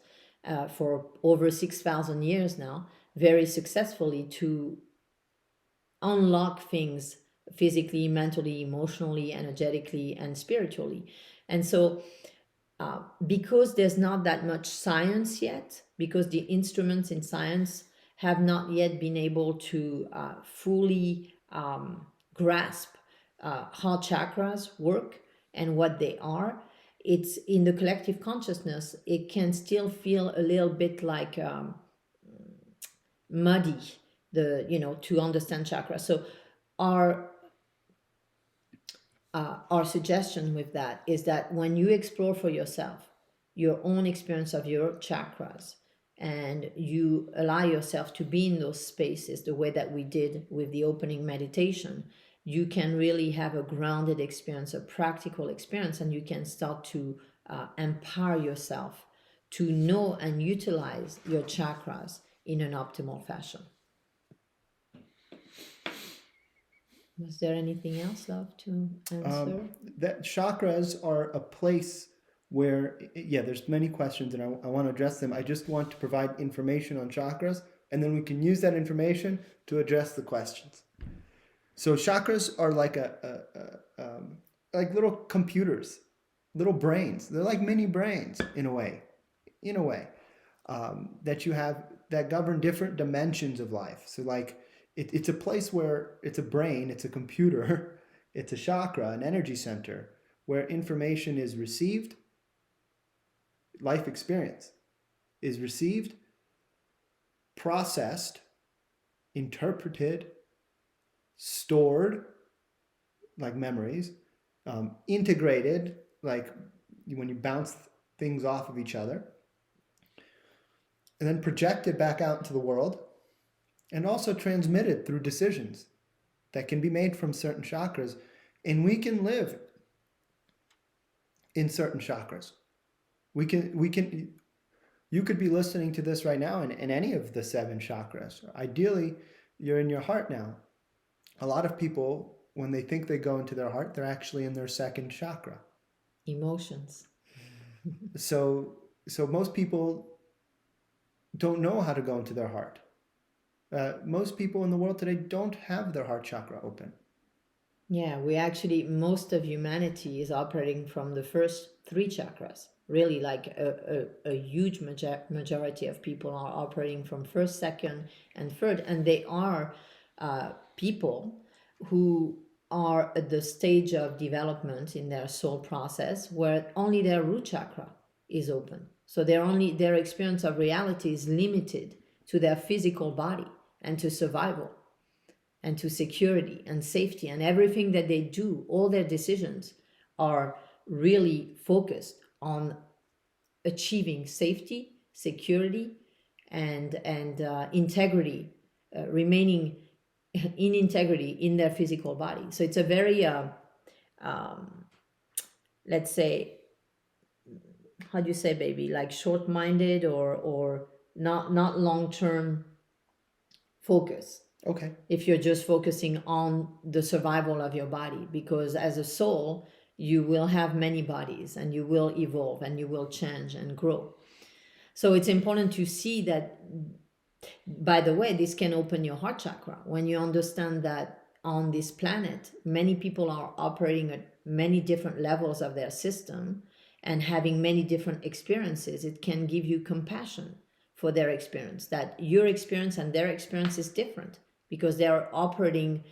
for over 6,000 years now, very successfully to unlock things physically, mentally, emotionally, energetically, and spiritually. And so, because there's not that much science yet, because the instruments in science have not yet been able to fully grasp how chakras work and what they are, it's in the collective consciousness, it can still feel a little bit like muddy, to understand chakras. So our suggestion with that is that when you explore for yourself your own experience of your chakras, and you allow yourself to be in those spaces the way that we did with the opening meditation, you can really have a grounded experience, a practical experience, and you can start to empower yourself to know and utilize your chakras in an optimal fashion. Was there anything else, love, to answer? That chakras are a place where, there's many questions, and I want to address them. I just want to provide information on chakras, and then we can use that information to address the questions. So chakras are like like little computers, little brains. They're like mini brains in a way, that you have that govern different dimensions of life. So like it's a place where it's a brain, it's a computer, it's a chakra, an energy center where information is received, life experience is received, processed, interpreted, stored, like memories, integrated, like when you bounce things off of each other, and then projected back out into the world, and also transmitted through decisions that can be made from certain chakras. And we can live in certain chakras. You could be listening to this right now in any of the 7 chakras. Ideally, you're in your heart now. A lot of people, when they think they go into their heart, they're actually in their 2nd chakra. Emotions. So most people don't know how to go into their heart. Most people in the world today don't have their heart chakra open. Yeah, most of humanity is operating from the first 3 chakras. Really, like a huge majority of people are operating from 1st, 2nd, and 3rd. And they are people who are at the stage of development in their soul process where only their root chakra is open. So their experience of reality is limited to their physical body and to survival and to security and safety, and everything that they do, all their decisions are really focused on achieving safety, security, and integrity, remaining in integrity in their physical body. So it's a very, let's say, how do you say, baby, like short-minded or not long-term focus. Okay. If you're just focusing on the survival of your body, because as a soul, you will have many bodies and you will evolve and you will change and grow. So it's important to see that, by the way, this can open your heart chakra. When you understand that on this planet, many people are operating at many different levels of their system and having many different experiences, it can give you compassion for their experience, that your experience and their experience is different because they are operating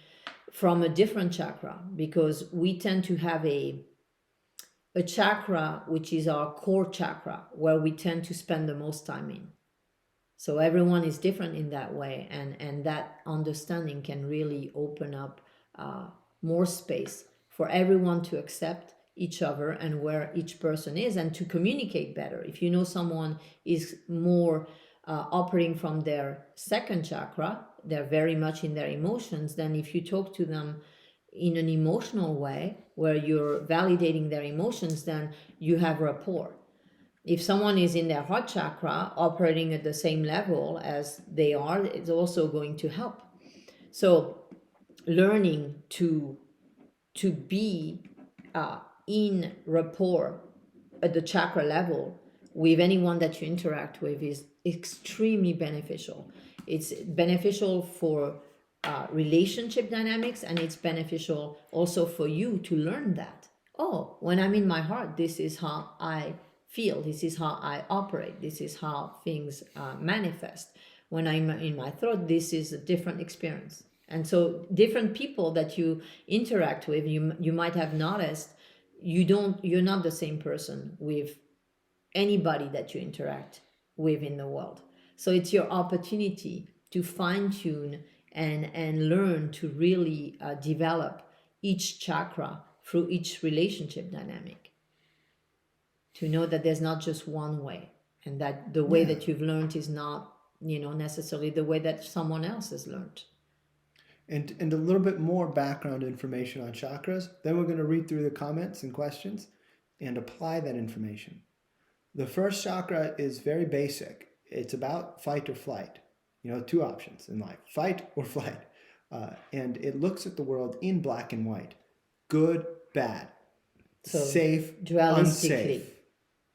from a different chakra. Because we tend to have a a chakra which is our core chakra, where we tend to spend the most time in. So everyone is different in that way, and that understanding can really open up more space for everyone to accept each other and where each person is, and to communicate better. If you know someone is more operating from their second chakra, they're very much in their emotions, then if you talk to them in an emotional way where you're validating their emotions, then you have rapport. If someone is in their heart chakra operating at the same level as they are, it's also going to help. So learning to be in rapport at the chakra level with anyone that you interact with is extremely beneficial. It's beneficial for relationship dynamics, and it's beneficial also for you to learn that. Oh, when I'm in my heart, this is how I feel. This is how I operate. This is how things manifest. When I'm in my throat, this is a different experience. And so different people that you interact with, you might have noticed you're not the same person with anybody that you interact with in the world. So it's your opportunity to fine tune and learn to really develop each chakra through each relationship dynamic. To know that there's not just one way, and that the way that you've learned is not, necessarily the way that someone else has learned. And a little bit more background information on chakras. Then we're going to read through the comments and questions and apply that information. The first chakra is very basic. It's about fight or flight. Two options in life, fight or flight. And it looks at the world in black and white. Good, bad. So safe, unsafe.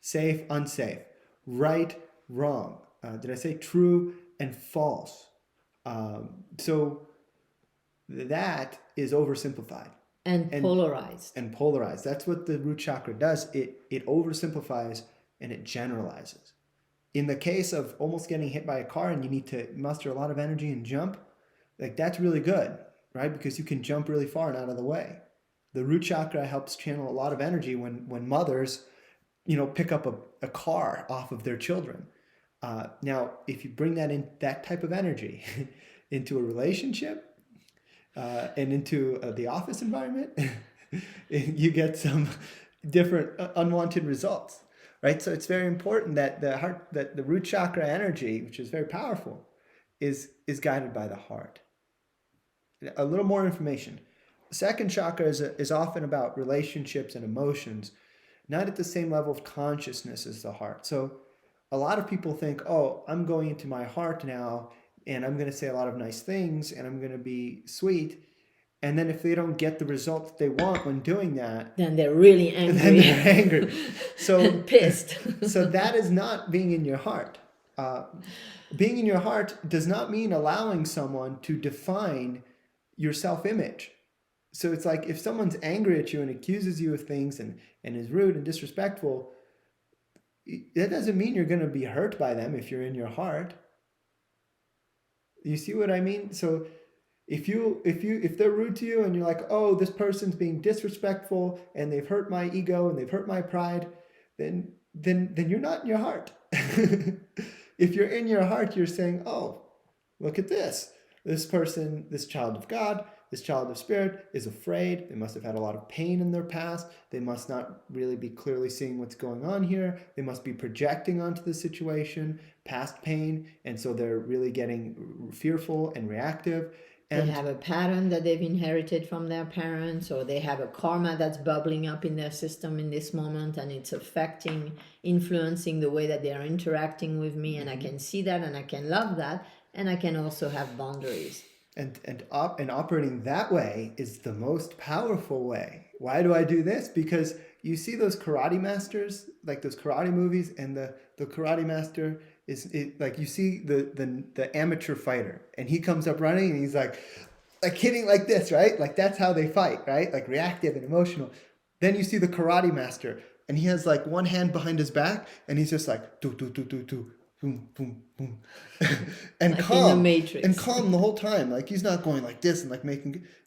Safe, unsafe. Right, wrong. Did I say true and false? So that is oversimplified. And polarized. And polarized. That's what the root chakra does. It oversimplifies and it generalizes. In the case of almost getting hit by a car and you need to muster a lot of energy and jump, like that's really good, right? Because you can jump really far and out of the way. The root chakra helps channel a lot of energy when mothers, pick up a car off of their children. Now, if you bring that type of energy into a relationship and into the office environment, you get some different unwanted results, right? So it's very important that the root chakra energy, which is very powerful, is guided by the heart. A little more information. The second chakra is often about relationships and emotions, not at the same level of consciousness as the heart. So a lot of people think, oh, I'm going into my heart now and I'm going to say a lot of nice things and I'm going to be sweet. And then if they don't get the result that they want when doing that, then they're really angry. So and pissed. So that is not being in your heart. Being in your heart does not mean allowing someone to define your self-image. So it's like if someone's angry at you and accuses you of things and is rude and disrespectful, that doesn't mean you're going to be hurt by them if you're in your heart. You see what I mean? So if they're rude to you and you're like, oh, this person's being disrespectful and they've hurt my ego and they've hurt my pride, then you're not in your heart. If you're in your heart, you're saying, oh, look at this. This person, this child of God, this child of spirit is afraid. They must have had a lot of pain in their past. They must not really be clearly seeing what's going on here. They must be projecting onto the situation past pain. And so they're really getting fearful and reactive. And they have a pattern that they've inherited from their parents, or they have a karma that's bubbling up in their system in this moment, and it's influencing the way that they are interacting with me. And I can see that, and I can love that, and I can also have boundaries. And operating that way is the most powerful way. Why do I do this? Because you see those karate masters, like those karate movies, and the karate master like you see the amateur fighter, and he comes up running and he's like hitting like this, right? Like that's how they fight, right? Like reactive and emotional. Then you see the karate master, and he has like one hand behind his back, and he's just like do do do do do. Boom, boom, boom. And like calm. In the Matrix. And calm the whole time. Like he's not going like this and like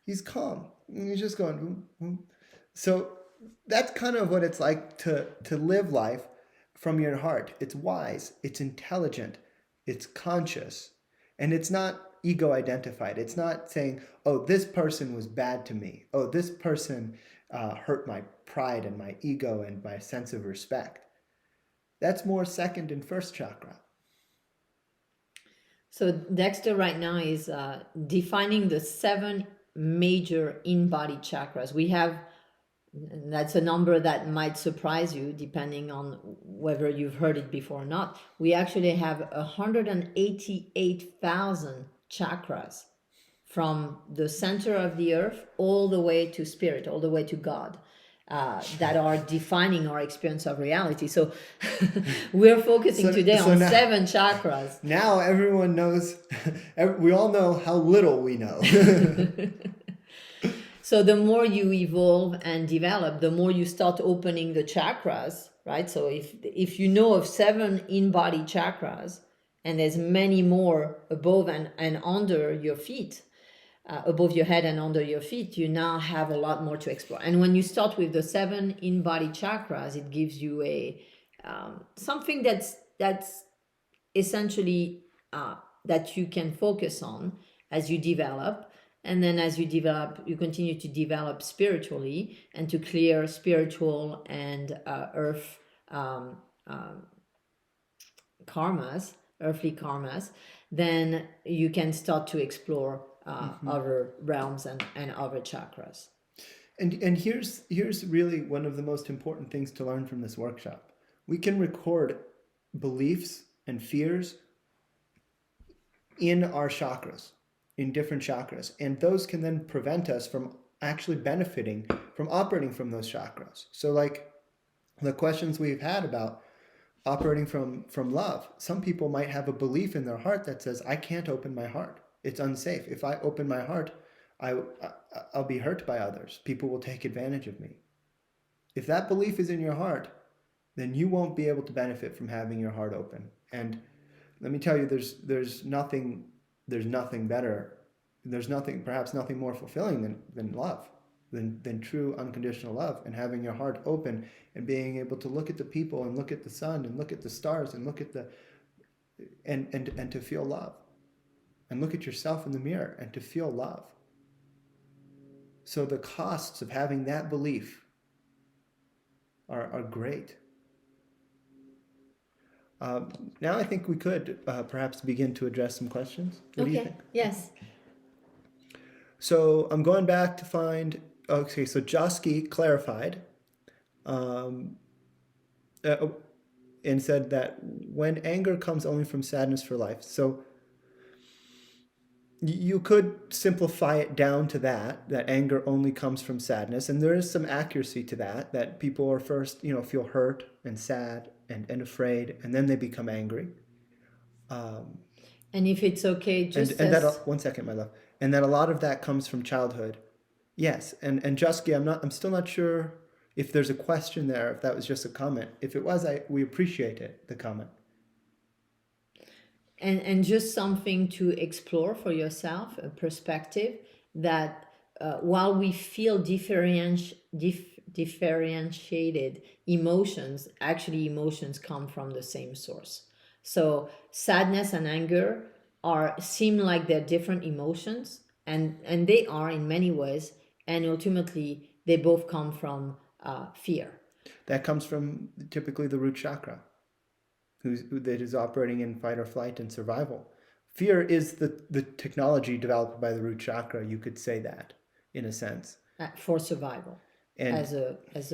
he's calm. And he's just going boom, boom. So that's kind of what it's like to live life from your heart. It's wise, it's intelligent, it's conscious, and it's not ego identified. It's not saying, oh, this person was bad to me. Oh, this person hurt my pride and my ego and my sense of respect. That's more second and first chakra. So Dexter right now is defining the 7 major in-body chakras. We have, that's a number that might surprise you depending on whether you've heard it before or not. We actually have 188,000 chakras from the center of the earth all the way to spirit, all the way to God. That are defining our experience of reality. So we're focusing today on now, 7 chakras. Now everyone knows, we all know how little we know. So the more you evolve and develop, the more you start opening the chakras, right? So if you know of 7 in-body chakras, and there's many more above and under your feet, above your head and under your feet, you now have a lot more to explore. And when you start with the 7 in-body chakras, it gives you a something that's essentially that you can focus on as you develop. And then as you develop, you continue to develop spiritually and to clear spiritual and earth karmas, earthly karmas, then you can start to explore other realms and other chakras. And here's really one of the most important things to learn from this workshop. We can record beliefs and fears in our chakras, in different chakras, and those can then prevent us from actually benefiting from operating from those chakras. So like the questions we've had about operating from love, some people might have a belief in their heart that says, I can't open my heart. It's unsafe. If I open my heart, I'll be hurt by others. People will take advantage of me. If that belief is in your heart, then you won't be able to benefit from having your heart open. And let me tell you, there's nothing better. There's perhaps nothing more fulfilling than love, than true unconditional love, and having your heart open and being able to look at the people and look at the sun and look at the stars and look at and to feel love. And look at yourself in the mirror and to feel love. So the costs of having that belief are great. Now I think we could perhaps begin to address some questions. What do you think? Yes. So I'm going back to find, okay, so Josky clarified and said that when anger comes only from sadness for life. So you could simplify it down to that anger only comes from sadness. And there is some accuracy to that people are first, feel hurt and sad and afraid, and then they become angry. And if it's okay, one second, my love. And that a lot of that comes from childhood. Yes. And Jusky, I'm still not sure if there's a question there, if that was just a comment. If it was, we appreciate it, the comment. And just something to explore for yourself, a perspective that while we feel differentiated emotions, actually emotions come from the same source. So sadness and anger seem like they're different emotions, and they are in many ways, and ultimately they both come from fear. That comes from typically the root chakra. That is operating in fight or flight and survival. Fear is the technology developed by the root chakra. You could say that, in a sense, for survival, and as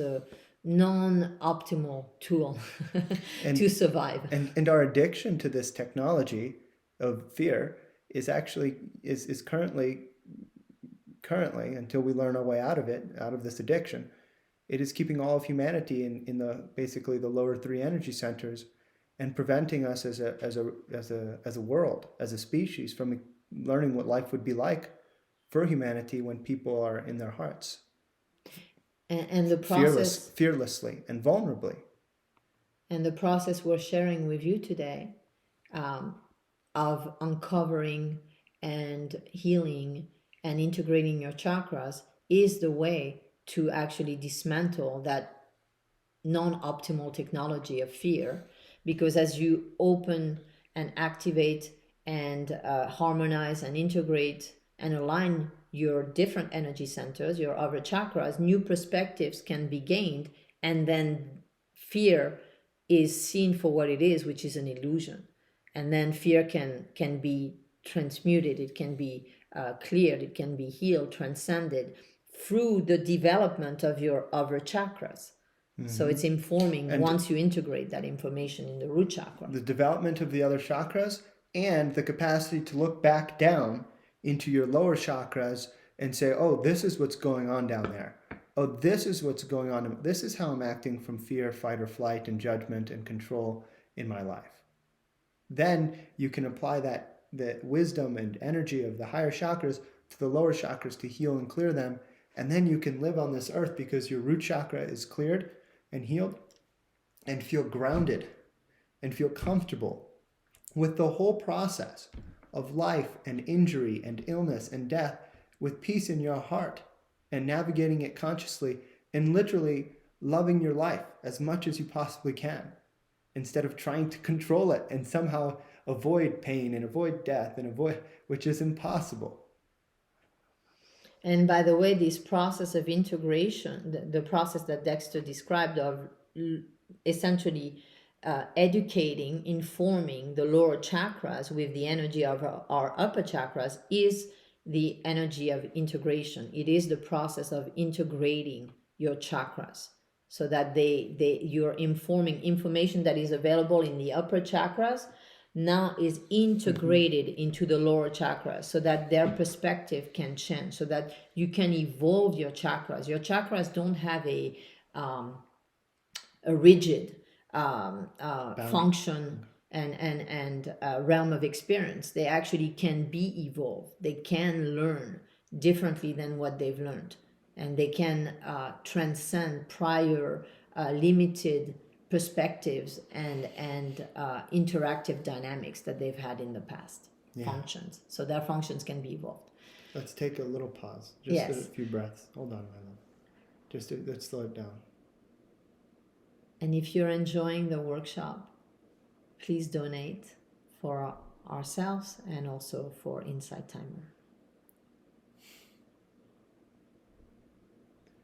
a non-optimal tool to survive. And our addiction to this technology of fear is actually is currently until we learn our way out of this addiction, it is keeping all of humanity in the basically the lower 3 energy centers, and preventing us as a world, as a species, from learning what life would be like for humanity when people are in their hearts. And the process... Fearlessly and vulnerably. And the process we're sharing with you today of uncovering and healing and integrating your chakras is the way to actually dismantle that non-optimal technology of fear, because as you open and activate and harmonize and integrate and align your different energy centers, your other chakras, new perspectives can be gained, and then fear is seen for what it is, which is an illusion. And then fear can be transmuted, it can be cleared, it can be healed, transcended through the development of your other chakras. So it's informing, and once you integrate that information in the root chakra. The development of the other chakras and the capacity to look back down into your lower chakras and say, oh, this is what's going on down there. Oh, this is what's going on. This is how I'm acting from fear, fight or flight, and judgment and control in my life. Then you can apply the wisdom and energy of the higher chakras to the lower chakras to heal and clear them. And then you can live on this earth because your root chakra is cleared and healed, and feel grounded and feel comfortable with the whole process of life and injury and illness and death, with peace in your heart and navigating it consciously and literally loving your life as much as you possibly can, instead of trying to control it and somehow avoid pain and avoid death and avoid, which is impossible. And by the way, this process of integration, the process that Dexter described of essentially educating, informing the lower chakras with the energy of our upper chakras, is the energy of integration. It is the process of integrating your chakras so that you're informing information that is available in the upper chakras now is integrated into the lower chakras, so that their perspective can change, so that you can evolve your chakras. Your chakras don't have a rigid function and realm of experience. They actually can be evolved. They can learn differently than what they've learned, and they can transcend prior limited perspectives and interactive dynamics that they've had in the past. Functions. So their functions can be evolved. Let's take a little pause. Just a few breaths. Hold on, my love. Let's slow it down. And if you're enjoying the workshop, please donate for ourselves and also for Insight Timer.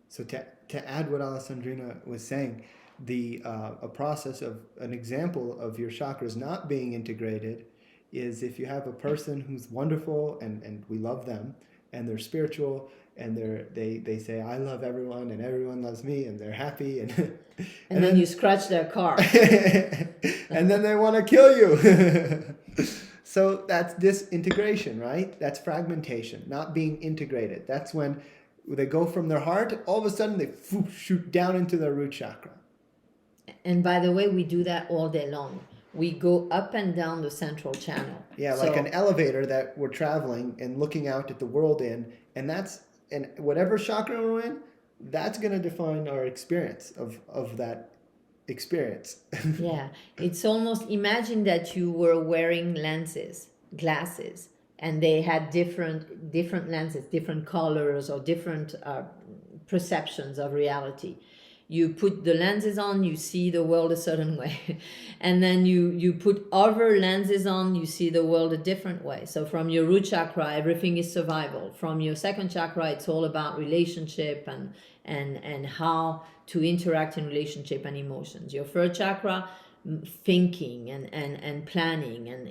So to add what Alessandrina was saying, a process of an example of your chakras not being integrated is if you have a person who's wonderful and we love them and they're spiritual and they say I love everyone and everyone loves me and they're happy and and then you scratch their car and then they want to kill you. So that's disintegration, right? That's fragmentation, not being integrated. That's when they go from their heart, all of a sudden they shoot down into their root chakra. And by the way, we do that all day long. We go up and down the central channel. Yeah, like an elevator that we're traveling and looking out at the world in, and whatever chakra we're in, that's going to define our experience of that experience. Yeah, it's almost, imagine that you were wearing glasses, and they had different lenses, different colors, or different perceptions of reality. You put the lenses on, you see the world a certain way. And then you put other lenses on, you see the world a different way. So from your root chakra, everything is survival. From your second chakra, it's all about relationship and how to interact in relationship and emotions. Your third chakra, thinking and planning and,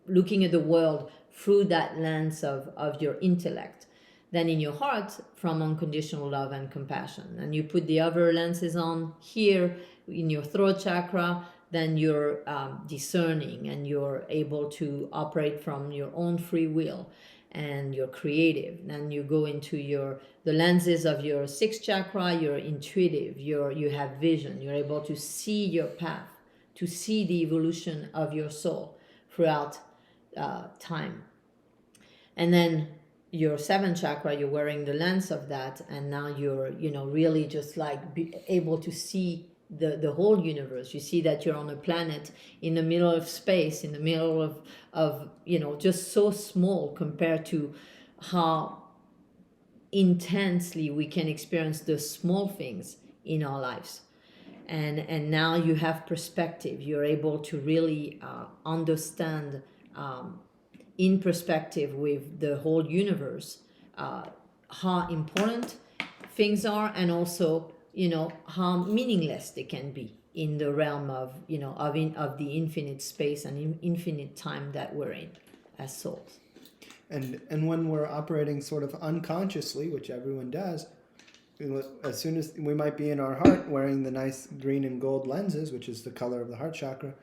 looking at the world through that lens of your intellect. Then in your heart, from unconditional love and compassion. And you put the other lenses on here in your throat chakra, then you're discerning and you're able to operate from your own free will and you're creative. Then you go into the lenses of your sixth chakra, you're intuitive, you have vision, you're able to see your path, to see the evolution of your soul throughout time. And then your seventh chakra, you're wearing the lens of that, and now you're really just like be able to see the whole universe. You see that you're on a planet in the middle of space, in the middle of just so small compared to how intensely we can experience the small things in our lives. And now you have perspective. You're able to really understand in perspective with the whole universe how important things are, and also how meaningless they can be in the realm of of the infinite space and infinite time that we're in as souls. And when we're operating sort of unconsciously, which everyone does, as soon as we might be in our heart wearing the nice green and gold lenses, which is the color of the heart chakra,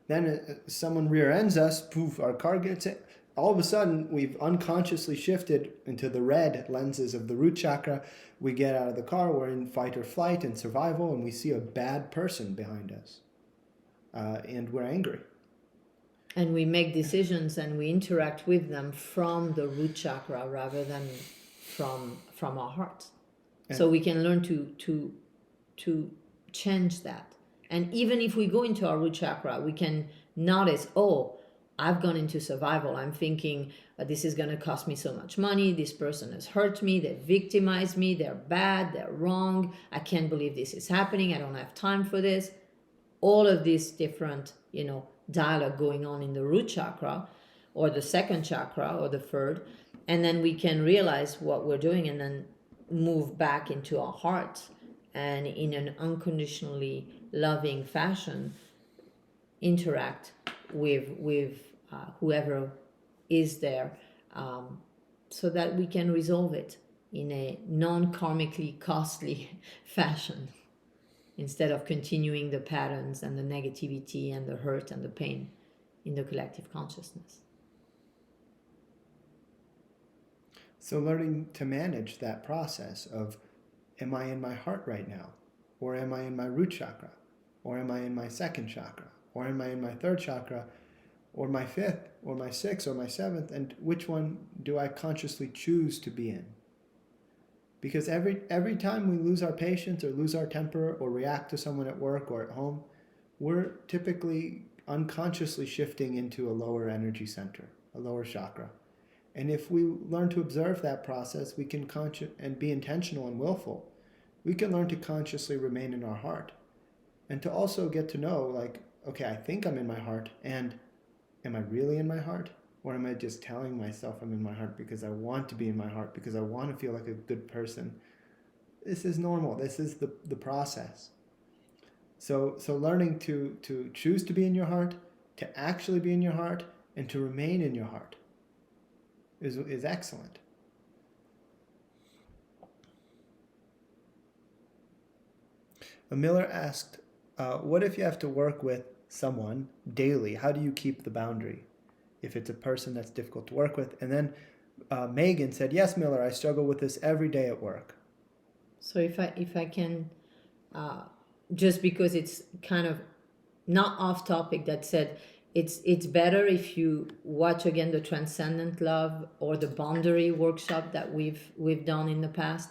then someone rear ends us, poof, our car gets it. All of a sudden, we've unconsciously shifted into the red lenses of the root chakra. We get out of the car, we're in fight or flight and survival, and we see a bad person behind us. And we're angry. And we make decisions and we interact with them from the root chakra rather than from our heart. So we can learn to change that. And even if we go into our root chakra, we can notice, oh, I've gone into survival. I'm thinking this is going to cost me so much money. This person has hurt me. They victimized me. They're bad. They're wrong. I can't believe this is happening. I don't have time for this. All of these different, dialogue going on in the root chakra or the second chakra or the third. And then we can realize what we're doing and then move back into our heart and in an unconditionally loving fashion interact with whoever is there, so that we can resolve it in a non-karmically costly fashion instead of continuing the patterns and the negativity and the hurt and the pain in the collective consciousness. So learning to manage that process of, am I in my heart right now? Or am I in my root chakra? Or am I in my second chakra? Or am I in my third chakra? Or my fifth? Or my sixth? Or my seventh? And which one do I consciously choose to be in? Because every time we lose our patience or lose our temper or react to someone at work or at home, we're typically unconsciously shifting into a lower energy center, a lower chakra. And if we learn to observe that process, we can and be intentional and willful. We can learn to consciously remain in our heart. And to also get to know, like, okay, I think I'm in my heart, and am I really in my heart? Or am I just telling myself I'm in my heart because I want to be in my heart, because I want to feel like a good person? This is normal. This is the process. So learning to choose to be in your heart, to actually be in your heart, and to remain in your heart is excellent. Miller asked, what if you have to work with someone daily? How do you keep the boundary if it's a person that's difficult to work with? And then Megan said, yes, Miller, I struggle with this every day at work. So if I can, just because it's kind of not off topic, that said, it's better if you watch again the Transcendent Love or the Boundary workshop that we've done in the past.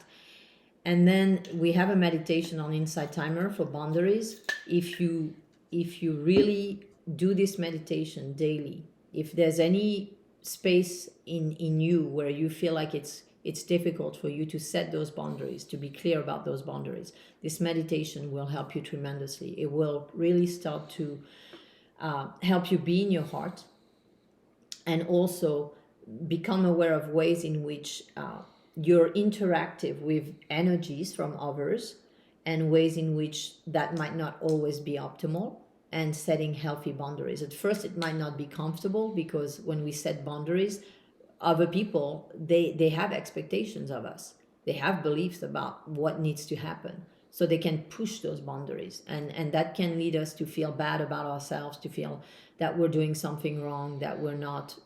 And then we have a meditation on Insight Timer for boundaries. If you really do this meditation daily, if there's any space in you where you feel like it's difficult for you to set those boundaries, to be clear about those boundaries, this meditation will help you tremendously. It will really start to help you be in your heart, and also become aware of ways in which you're interactive with energies from others, and ways in which that might not always be optimal, and setting healthy boundaries. At first it might not be comfortable, because when we set boundaries, other people, they have expectations of us. They have beliefs about what needs to happen. So they can push those boundaries, and that can lead us to feel bad about ourselves, to feel that we're doing something wrong, that we're not,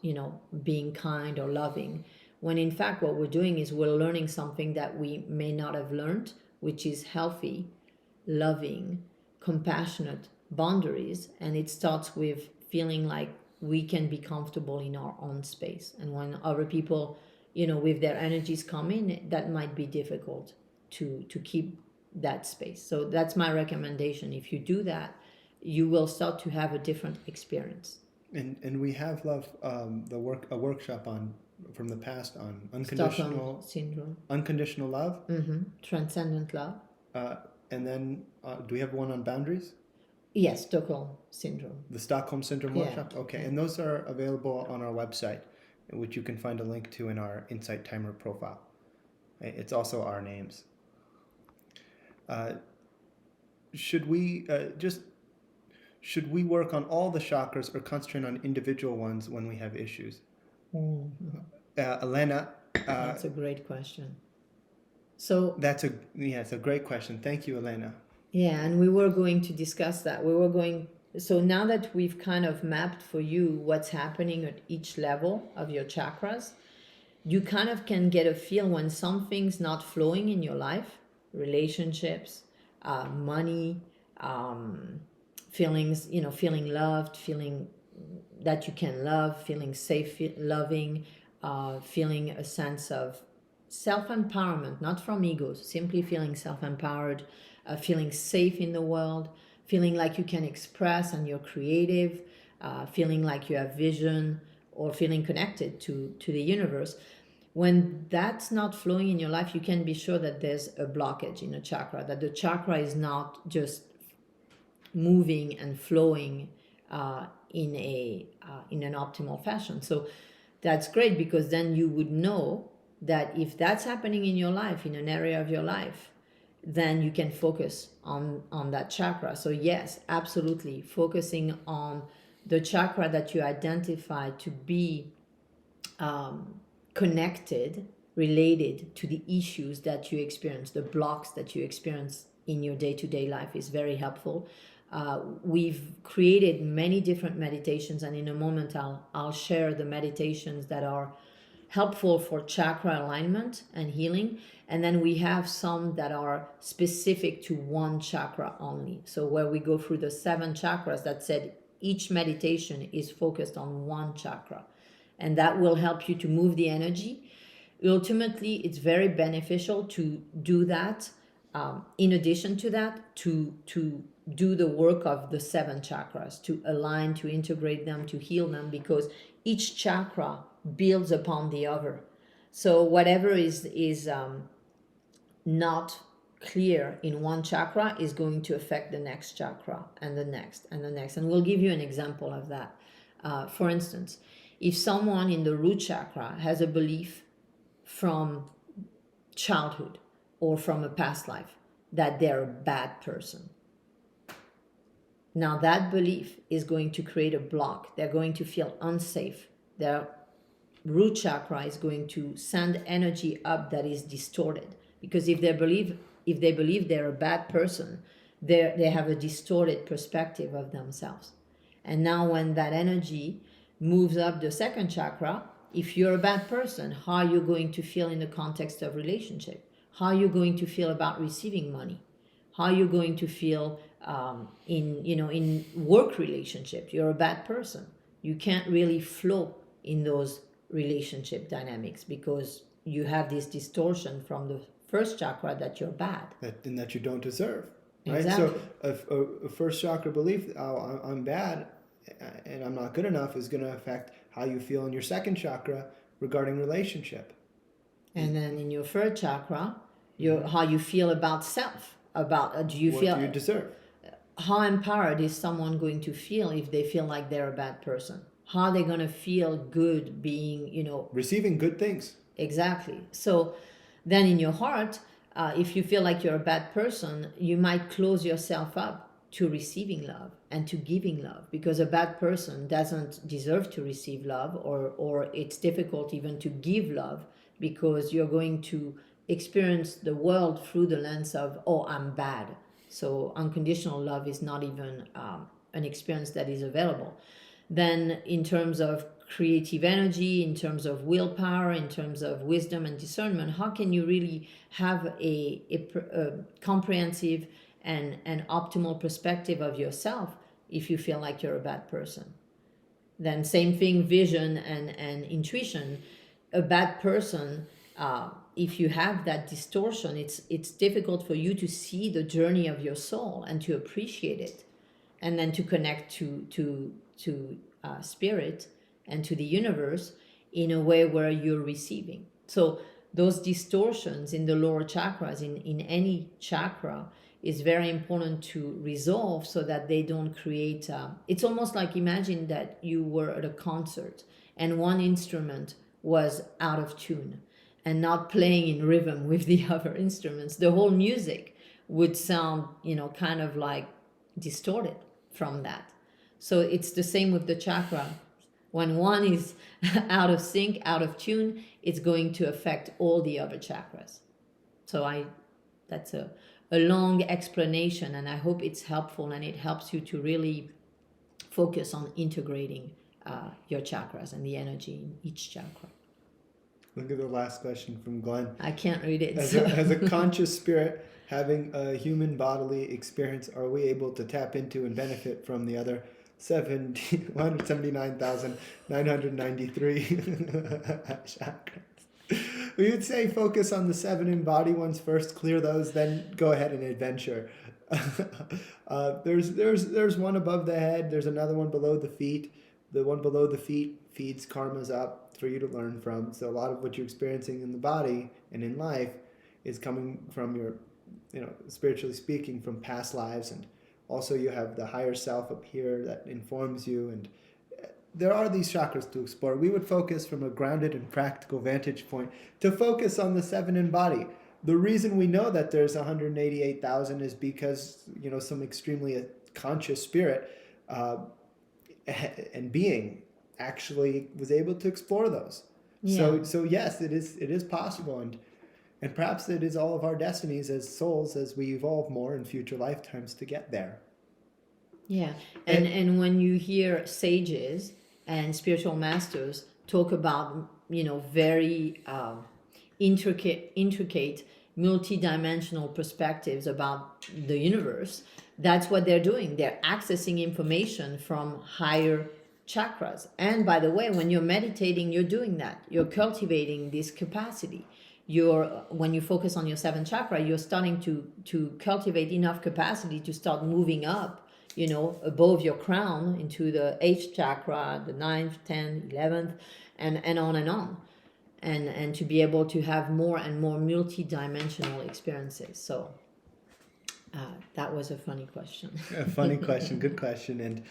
being kind or loving. When in fact what we're doing is we're learning something that we may not have learned, which is healthy, loving, compassionate boundaries. And it starts with feeling like we can be comfortable in our own space. And when other people, with their energies come in, that might be difficult to keep that space. So that's my recommendation. If you do that, you will start to have a different experience. And we have, Love, a workshop on from the past on Stockholm Syndrome. unconditional love, Transcendent Love. and then do we have one on boundaries? Yes, Stockholm Syndrome. The Stockholm Syndrome Yeah. workshop. Okay, and those are available on our website, which you can find a link to in our Insight Timer profile. It's also our names. Should we work on all the chakras or concentrate on individual ones when we have issues? Elena, that's a great question. So it's a great question. Thank you, Elena. Yeah, and we were going to discuss that. So now that we've kind of mapped for you what's happening at each level of your chakras, you kind of can get a feel when something's not flowing in your life, relationships, money, feelings, feeling loved, feeling that you can love, feeling safe, loving, feeling a sense of self-empowerment, not from egos, simply feeling self-empowered, feeling safe in the world, feeling like you can express and you're creative, feeling like you have vision, or feeling connected to the universe. When that's not flowing in your life, you can be sure that there's a blockage in a chakra, that the chakra is not just moving and flowing in an optimal fashion. So that's great, because then you would know that if that's happening in your life, in an area of your life, then you can focus on that chakra. So yes, absolutely, focusing on the chakra that you identify to be connected, related to the issues that you experience, the blocks that you experience in your day-to-day life is very helpful. We've created many different meditations, and in a moment I'll share the meditations that are helpful for chakra alignment and healing. And then we have some that are specific to one chakra only. So where we go through the 7 chakras, that said each meditation is focused on one chakra. And that will help you to move the energy. Ultimately, it's very beneficial to do that. In addition to that, to do the work of the 7 chakras, to align, to integrate them, to heal them, because each chakra builds upon the other. So whatever is not clear in one chakra is going to affect the next chakra and the next and the next. And we'll give you an example of that. For instance, if someone in the root chakra has a belief from childhood or from a past life that they're a bad person, now that belief is going to create a block. They're going to feel unsafe. Their root chakra is going to send energy up that is distorted, because if they believe they're a bad person, they have a distorted perspective of themselves. And now when that energy moves up the 2nd chakra, if you're a bad person, how are you going to feel in the context of relationship? How are you going to feel about receiving money? How are you going to feel in work relationship? You're a bad person. You can't really flow in those relationship dynamics because you have this distortion from the 1st chakra that you're bad. That you don't deserve. Right? Exactly. So a 1st chakra belief, oh, I'm bad and I'm not good enough, is going to affect how you feel in your 2nd chakra regarding relationship. And then in your 3rd chakra, how you feel about self. About do you what feel do you deserve? How empowered is someone going to feel if they feel like they're a bad person? How are they going to feel good being, receiving good things? Exactly. So then in your heart, if you feel like you're a bad person, you might close yourself up to receiving love and to giving love, because a bad person doesn't deserve to receive love, or it's difficult even to give love, because you're going to experience the world through the lens of, oh, I'm bad. So unconditional love is not even an experience that is available. Then in terms of creative energy, in terms of willpower, in terms of wisdom and discernment, how can you really have a comprehensive and optimal perspective of yourself if you feel like you're a bad person? Then same thing, vision and intuition. A bad person, if you have that distortion, it's difficult for you to see the journey of your soul and to appreciate it, and then to connect to spirit and to the universe in a way where you're receiving. So those distortions in the lower chakras, in any chakra, is very important to resolve so that they don't create. It's almost like, imagine that you were at a concert and one instrument was out of tune and not playing in rhythm with the other instruments. The whole music would sound, kind of like distorted from that. So it's the same with the chakra. When one is out of sync, out of tune, it's going to affect all the other chakras. So that's a long explanation, and I hope it's helpful and it helps you to really focus on integrating your chakras and the energy in each chakra. Look at the last question from Glenn. I can't read it. As a conscious spirit having a human bodily experience, are we able to tap into and benefit from the other 179,993 chakras? We would say focus on the 7 embodied ones first, clear those, then go ahead and adventure. There's one above the head, there's another one below the feet. The one below the feet feeds karmas up for you to learn from. So a lot of what you're experiencing in the body and in life is coming from your, spiritually speaking, from past lives. And also you have the higher self up here that informs you. And there are these chakras to explore. We would focus from a grounded and practical vantage point to focus on the 7 embodied. The reason we know that there's 188,000 is because, some extremely conscious spirit and being actually was able to explore those. Yeah. So yes, it is possible, and perhaps it is all of our destinies as souls as we evolve more in future lifetimes to get there. Yeah, and when you hear sages and spiritual masters talk about very intricate multi-dimensional perspectives about the universe, that's what they're doing. They're accessing information from higher chakras. And by the way, when you're meditating, you're doing that. You're cultivating this capacity. When you focus on your 7th chakra, you're starting to cultivate enough capacity to start moving up, above your crown into the 8th chakra, the 9th, 10th, 11th, and on and on. And to be able to have more and more multi-dimensional experiences. So that was a funny question. A funny question, good question,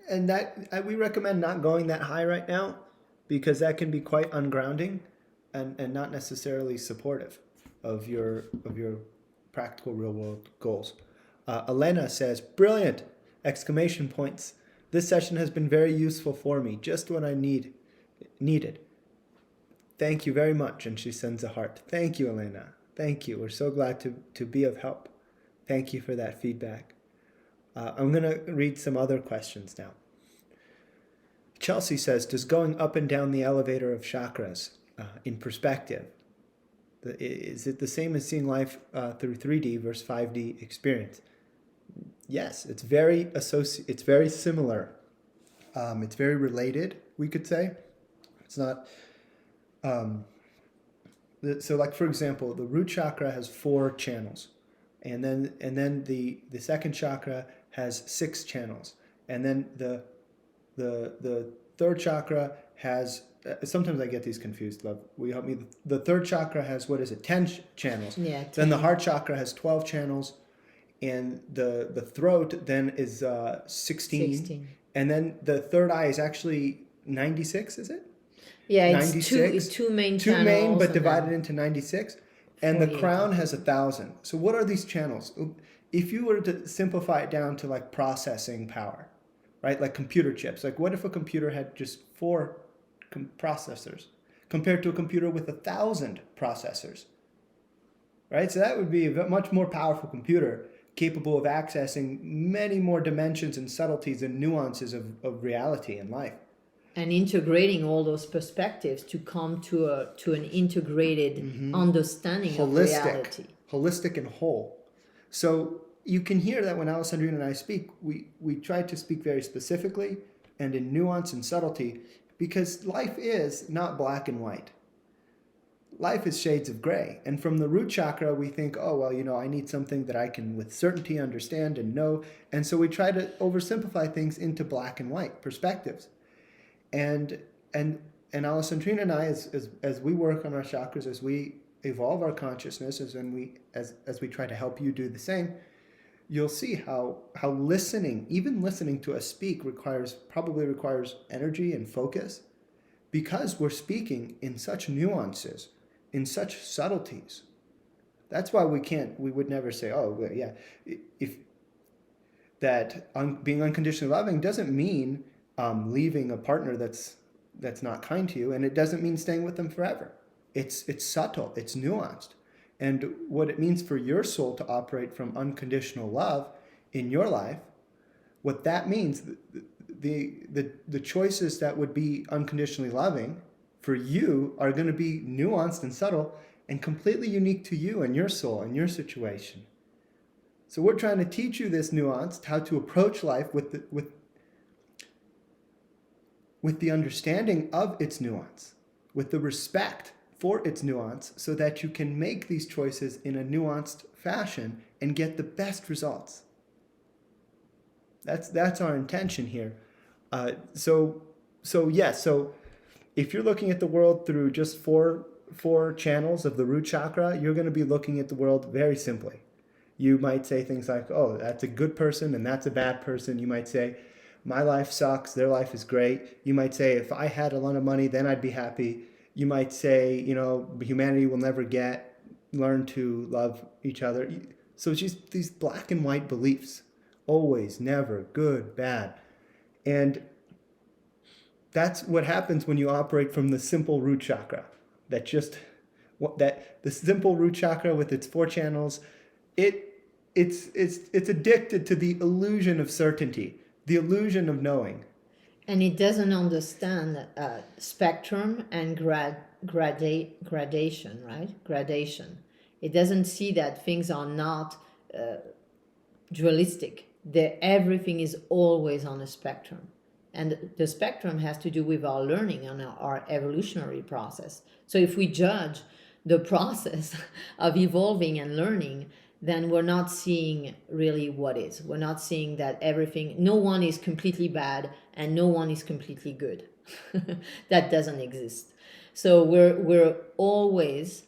and that we recommend not going that high right now, because that can be quite ungrounding, and not necessarily supportive of your practical real world goals. Elena says, "Brilliant! Exclamation points! This session has been very useful for me. Just what I needed. Thank you very much." And she sends a heart. Thank you, Elena. Thank you. We're so glad to be of help. Thank you for that feedback. I'm going to read some other questions now. Chelsea says, does going up and down the elevator of chakras in perspective, is it the same as seeing life through 3D versus 5D experience? Yes, it's very similar. It's very related, we could say. It's not... so like, for example, the root chakra has 4 channels. And then the 2nd chakra has 6 channels. And then the 3rd chakra has... sometimes I get these confused, love. Will you help me? The 3rd chakra has, 10 channels. Yeah, 10. Then the heart chakra has 12 channels. And the throat then is 16. And then the 3rd eye is actually 96, is it? Yeah, it's two main channels. 2 main, but divided into 96. And the crown 48. has 1,000. So what are these channels? If you were to simplify it down to like processing power, right? Like computer chips. Like what if a computer had just 4 processors compared to a computer with 1,000 processors, right? So that would be a much more powerful computer, capable of accessing many more dimensions and subtleties and nuances of reality and life. And integrating all those perspectives to come to an integrated understanding of reality. Holistic and whole. So you can hear that when Alessandrina and I speak, we try to speak very specifically and in nuance and subtlety, because life is not black and white. Life is shades of gray. And from the root chakra, we think, oh, well, I need something that I can with certainty understand and know. And so we try to oversimplify things into black and white perspectives. And And Alessandrina and I, as we work on our chakras, as we evolve our consciousness, as we try to help you do the same, you'll see how listening, even listening to us speak, probably requires energy and focus, because we're speaking in such nuances, in such subtleties. That's why we would never say, oh, well, yeah, if being unconditionally loving doesn't mean leaving a partner that's not kind to you, and it doesn't mean staying with them forever. It's subtle, it's nuanced. And what it means for your soul to operate from unconditional love in your life, what that means, the choices that would be unconditionally loving for you are going to be nuanced and subtle and completely unique to you and your soul and your situation. So we're trying to teach you this nuance, how to approach life with the understanding of its nuance, with the respect for its nuance, so that you can make these choices in a nuanced fashion and get the best results. That's our intention here. So if you're looking at the world through just four channels of the root chakra, you're going to be looking at the world very simply. You might say things like, oh, that's a good person and that's a bad person. You might say, my life sucks, their life is great. You might say, if I had a lot of money, then I'd be happy. You might say, humanity will never learn to love each other. So it's just these black and white beliefs. Always, never, good, bad. And that's what happens when you operate from the simple root chakra. The simple root chakra with its 4 channels, it's addicted to the illusion of certainty, the illusion of knowing. And it doesn't understand spectrum and gradation, right? Gradation. It doesn't see that things are not dualistic. Everything is always on a spectrum. And the spectrum has to do with our learning and our evolutionary process. So if we judge the process of evolving and learning, then we're not seeing really what is. We're not seeing that no one is completely bad and no one is completely good. That doesn't exist. So we're always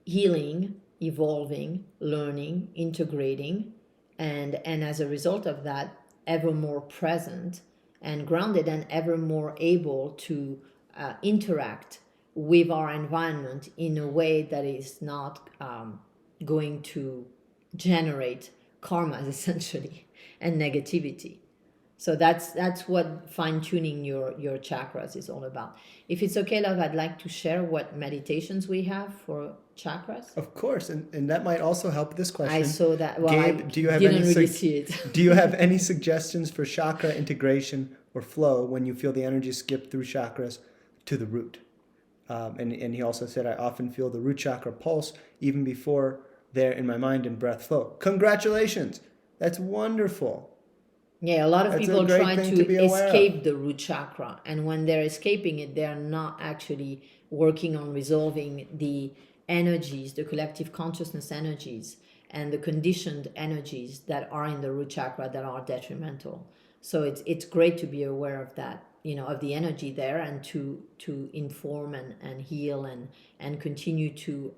healing, evolving, learning, integrating, and as a result of that, ever more present and grounded and ever more able to interact with our environment in a way that is not going to generate karmas, essentially, and negativity. So that's what fine-tuning your chakras is all about. If it's okay, love, I'd like to share what meditations we have for chakras. Of course, and that might also help this question. I saw that. Well, Gabe, do you have see it. Do you have any suggestions for chakra integration or flow when you feel the energy skip through chakras to the root? And he also said, I often feel the root chakra pulse even before they're in my mind and breath flow. Congratulations! That's wonderful. Yeah, a lot of people try to escape the root chakra, and when they're escaping it, they're not actually working on resolving the energies, the collective consciousness energies, and the conditioned energies that are in the root chakra that are detrimental. So it's great to be aware of that, of the energy there, and to inform and heal and continue to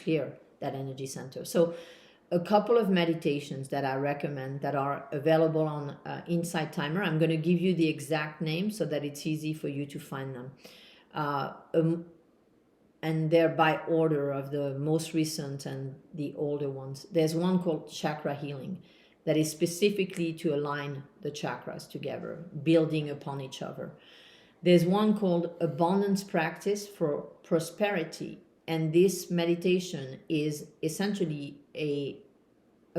clear that energy center. So a couple of meditations that I recommend that are available on Insight Timer. I'm going to give you the exact name so that it's easy for you to find them. And they're by order of the most recent and the older ones. There's one called Chakra Healing that is specifically to align the chakras together, building upon each other. There's one called Abundance Practice for Prosperity. And this meditation is essentially a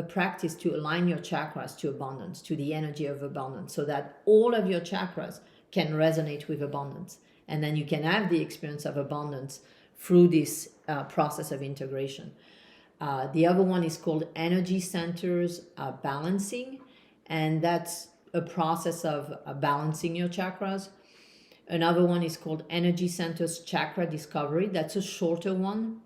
practice to align your chakras to abundance, to the energy of abundance, so that all of your chakras can resonate with abundance. And then you can have the experience of abundance through this process of integration. The other one is called Energy Centers Balancing, and that's a process of balancing your chakras. Another one is called Energy Centers Chakra Discovery. That's a shorter one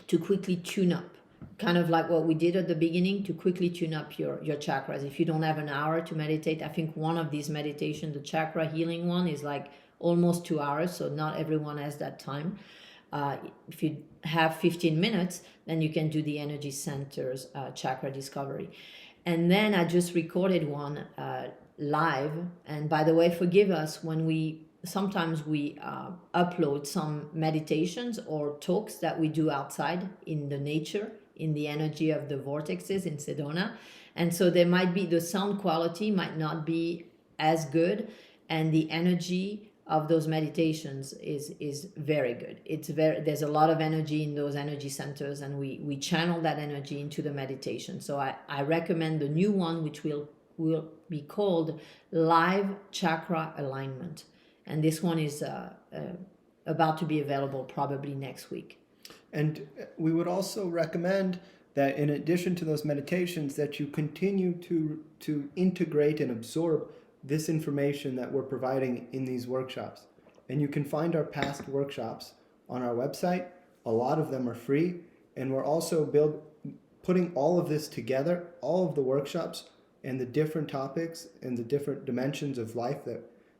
to quickly tune up, kind of like what we did at the beginning, to quickly tune up your chakras. If you don't have an hour to meditate, I think one of these meditations, the Chakra Healing one, is like almost 2 hours, so not everyone has that time. If you have 15 minutes, then you can do the energy centers chakra discovery. And then I just recorded one live. And by the way, forgive us when sometimes we upload some meditations or talks that we do outside in the nature, in the energy of the vortexes in Sedona. And so there might be, the sound quality might not be as good, and the energy of those meditations is very good. There's a lot of energy in those energy centers, and we channel that energy into the meditation. So I recommend the new one, which will be called Live Chakra Alignment, and this one is about to be available probably next week. And we would also recommend that in addition to those meditations, that you continue to integrate and absorb this information that we're providing in these workshops. And you can find our past workshops on our website. A lot of them are free. And we're also putting all of this together, all of the workshops and the different topics and the different dimensions of life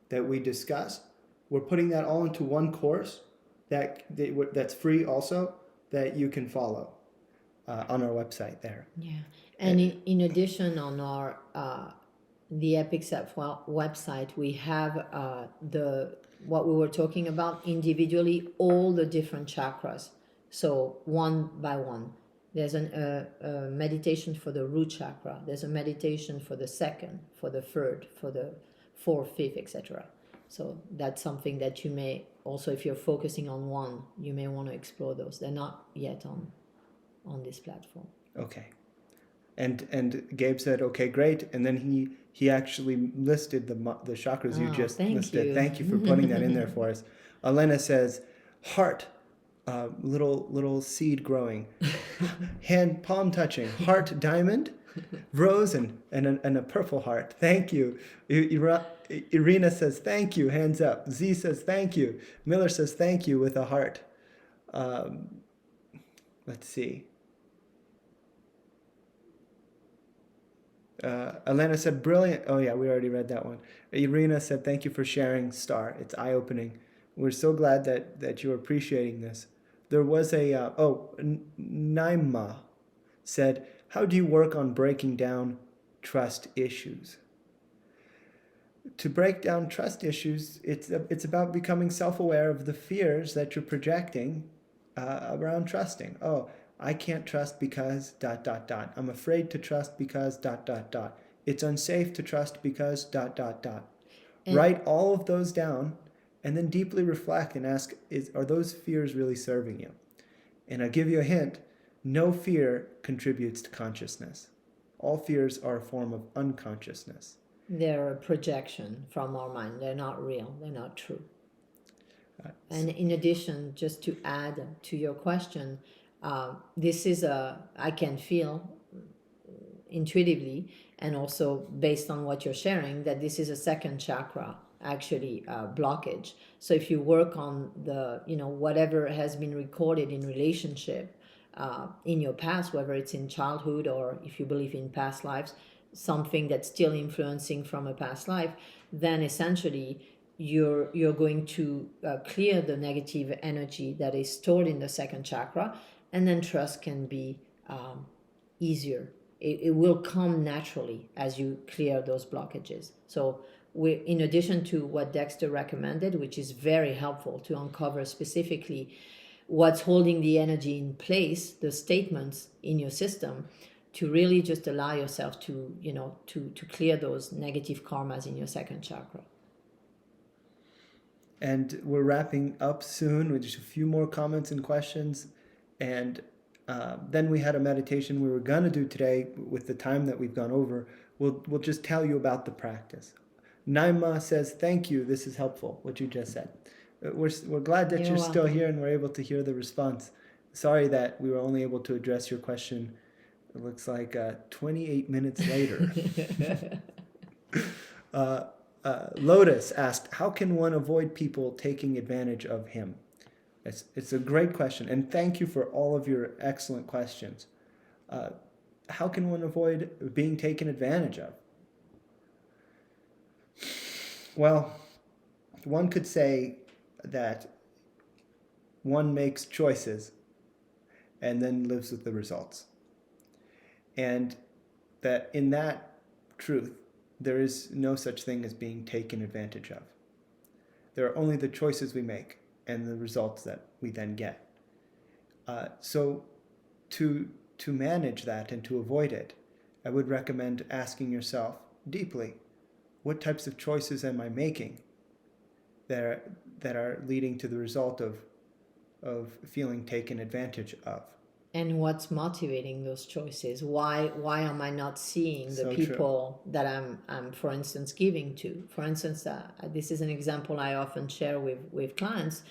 that we discuss. We're putting that all into one course that's free also, that you can follow on our website there. Yeah. And in addition, on our the Epic Self website, we have what we were talking about individually, all the different chakras. So one by one, there's a meditation for the root chakra. There's a meditation for the second, for the third, for the fourth, fifth, etc. So that's something that you may also, if you're focusing on one, you may want to explore those. They're not yet on this platform. Okay. And Gabe said, okay, great. And then he actually listed the chakras you just listed. Thank you for putting that in there for us. Elena says, heart, little seed growing, hand, palm touching, heart, diamond, rose, and a purple heart. Thank you. Irina says, thank you, hands up. Z says, thank you. Miller says, thank you, with a heart. Let's see. Elena said, brilliant. Oh yeah, we already read that one. Irina said, thank you for sharing, star. It's eye-opening. We're so glad that you're appreciating this. There was Naima said, how do you work on breaking down trust issues? To break down trust issues, it's about becoming self-aware of the fears that you're projecting around trusting. Oh, I can't trust because ... I'm afraid to trust because ... It's unsafe to trust because ... Write all of those down and then deeply reflect and ask, are those fears really serving you? And I'll give you a hint. No fear contributes to consciousness. All fears are a form of unconsciousness. They're a projection from our mind. They're not real. They're not true. And in addition, just to add to your question, this is I can feel intuitively, and also based on what you're sharing, that this is a second chakra actually blockage. So if you work on the whatever has been recorded in relationship in your past, whether it's in childhood or if you believe in past lives, something that's still influencing from a past life, then essentially you're going to clear the negative energy that is stored in the second chakra, and then trust can be easier. It will come naturally as you clear those blockages. So in addition to what Dexter recommended, which is very helpful to uncover specifically what's holding the energy in place, the statements in your system, to really just allow yourself to clear those negative karmas in your second chakra. And we're wrapping up soon with just a few more comments and questions. And then we had a meditation we were going to do today. With the time that we've gone over, we'll just tell you about the practice. Naima says, thank you. This is helpful, what you just said. We're glad that you're still here and we're able to hear the response. Sorry that we were only able to address your question, it looks like 28 minutes later. Lotus asked, how can one avoid people taking advantage of him? It's a great question, and thank you for all of your excellent questions. How can one avoid being taken advantage of? Well, one could say that one makes choices and then lives with the results. And that in that truth, there is no such thing as being taken advantage of. There are only the choices we make and the results that we then get. So to manage that and to avoid it, I would recommend asking yourself deeply, what types of choices am I making that are leading to the result of feeling taken advantage of? And what's motivating those choices? Why am I not seeing the So people that I'm for instance giving to? For instance, this is an example I often share with clients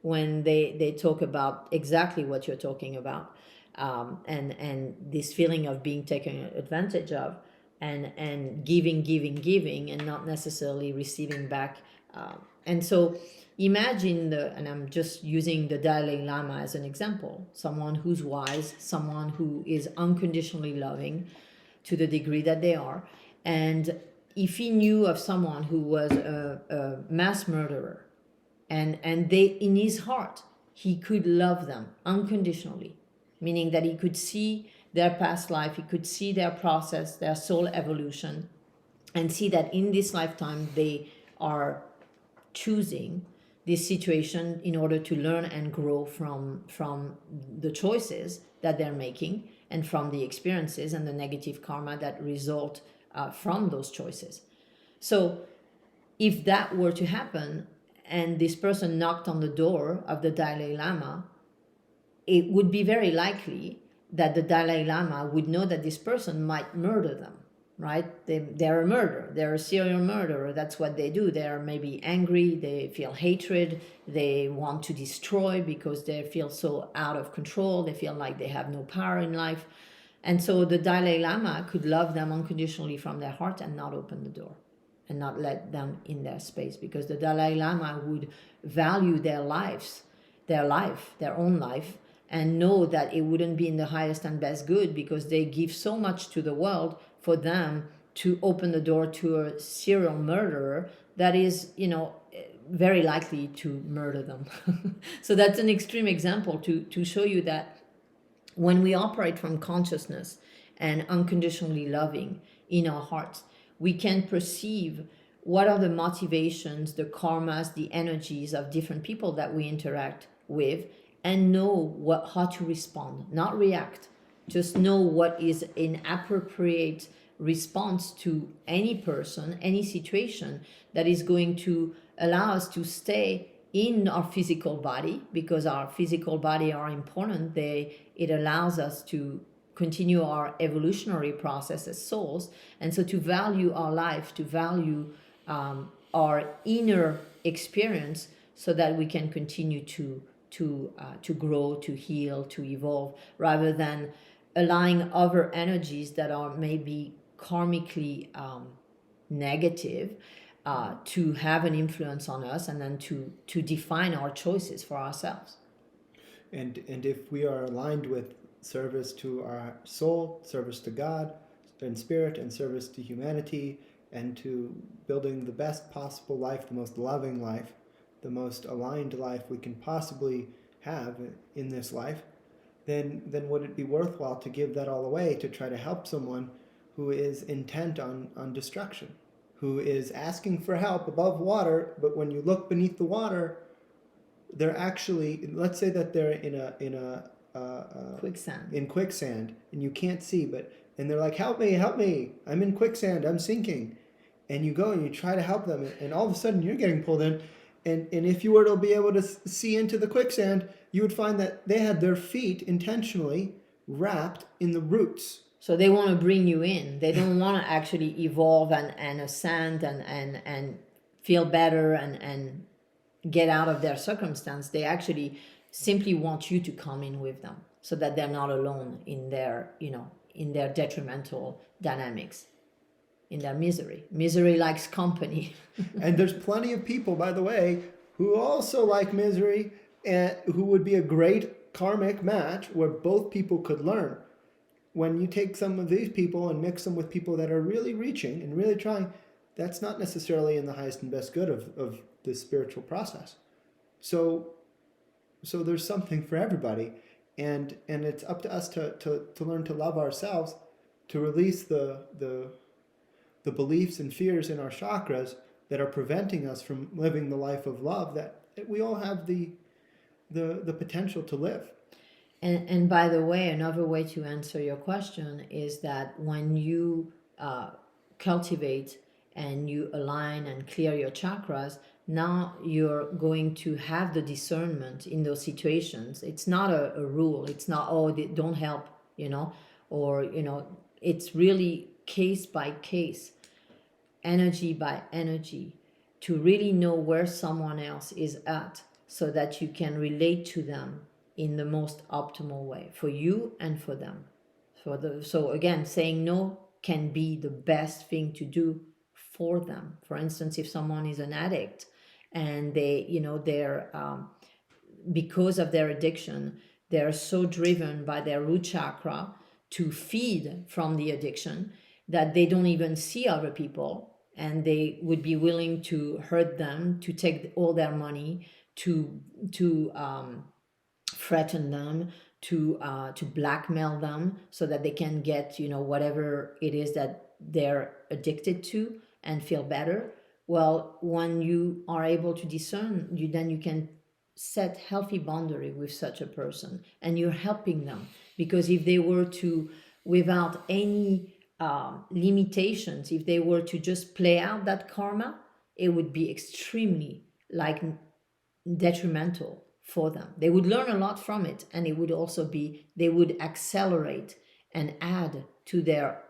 when they talk about exactly what you're talking about, and this feeling of being taken advantage of, and giving and not necessarily receiving back. And so imagine and I'm just using the Dalai Lama as an example, someone who's wise, someone who is unconditionally loving to the degree that they are. And if he knew of someone who was a mass murderer, and they, in his heart, he could love them unconditionally, meaning that he could see their past life, he could see their process, their soul evolution, and see that in this lifetime they are choosing this situation in order to learn and grow from the choices that they're making and from the experiences and the negative karma that result from those choices. So if that were to happen and this person knocked on the door of the Dalai Lama, it would be very likely that the Dalai Lama would know that this person might murder them, right? They're a murderer. They're a serial murderer. That's what they do. They're maybe angry. They feel hatred. They want to destroy because they feel so out of control. They feel like they have no power in life. And so the Dalai Lama could love them unconditionally from their heart and not open the door and not let them in their space, because the Dalai Lama would value their life, their own life, and know that it wouldn't be in the highest and best good because they give so much to the world for them to open the door to a serial murderer that is, very likely to murder them. So that's an extreme example to show you that when we operate from consciousness and unconditionally loving in our hearts, we can perceive what are the motivations, the karmas, the energies of different people that we interact with, and know how to respond, not react. Just know what is an appropriate response to any person, any situation that is going to allow us to stay in our physical body, because our physical body are important. It allows us to continue our evolutionary process as souls, and so to value our life, to value our inner experience, so that we can continue to grow, to heal, to evolve, rather than allowing other energies that are maybe karmically negative to have an influence on us, and then to define our choices for ourselves. And if we are aligned with service to our soul, service to God and spirit, and service to humanity, and to building the best possible life, the most loving life, the most aligned life we can possibly have in this life, then would it be worthwhile to give that all away to try to help someone who is intent on destruction, who is asking for help above water, but when you look beneath the water, they're actually, let's say that they're in quicksand, and you can't see, and they're like, help me, I'm in quicksand, I'm sinking. And you go and you try to help them, and all of a sudden you're getting pulled in. And if you were to be able to see into the quicksand, you would find that they had their feet intentionally wrapped in the roots. So they want to bring you in. They don't want to actually evolve and ascend and feel better and get out of their circumstance. They actually simply want you to come in with them, so that they're not alone in their detrimental dynamics, in their misery. Misery likes company. And there's plenty of people, by the way, who also like misery, and who would be a great karmic match where both people could learn. When you take some of these people and mix them with people that are really reaching and really trying, that's not necessarily in the highest and best good of the spiritual process. So there's something for everybody, and it's up to us to learn to love ourselves, to release the beliefs and fears in our chakras that are preventing us from living the life of love that we all have the potential to live. And by the way, another way to answer your question is that when you cultivate and you align and clear your chakras, now you're going to have the discernment in those situations. It's not a rule. It's not, oh, they don't help, or, it's really case by case, energy by energy, to really know where someone else is at so that you can relate to them in the most optimal way for you and for them. So again, saying no can be the best thing to do for them. For instance, if someone is an addict and they're because of their addiction, they're so driven by their root chakra to feed from the addiction that they don't even see other people, and they would be willing to hurt them, to take all their money, to threaten them, to blackmail them so that they can get whatever it is that they're addicted to and feel better. Well, when you are able to discern, you can set healthy boundary with such a person, and you're helping them. Because if they were to, without any limitations, if they were to just play out that karma, it would be extremely detrimental for them. They would learn a lot from it, and it would also be, they would accelerate and add to their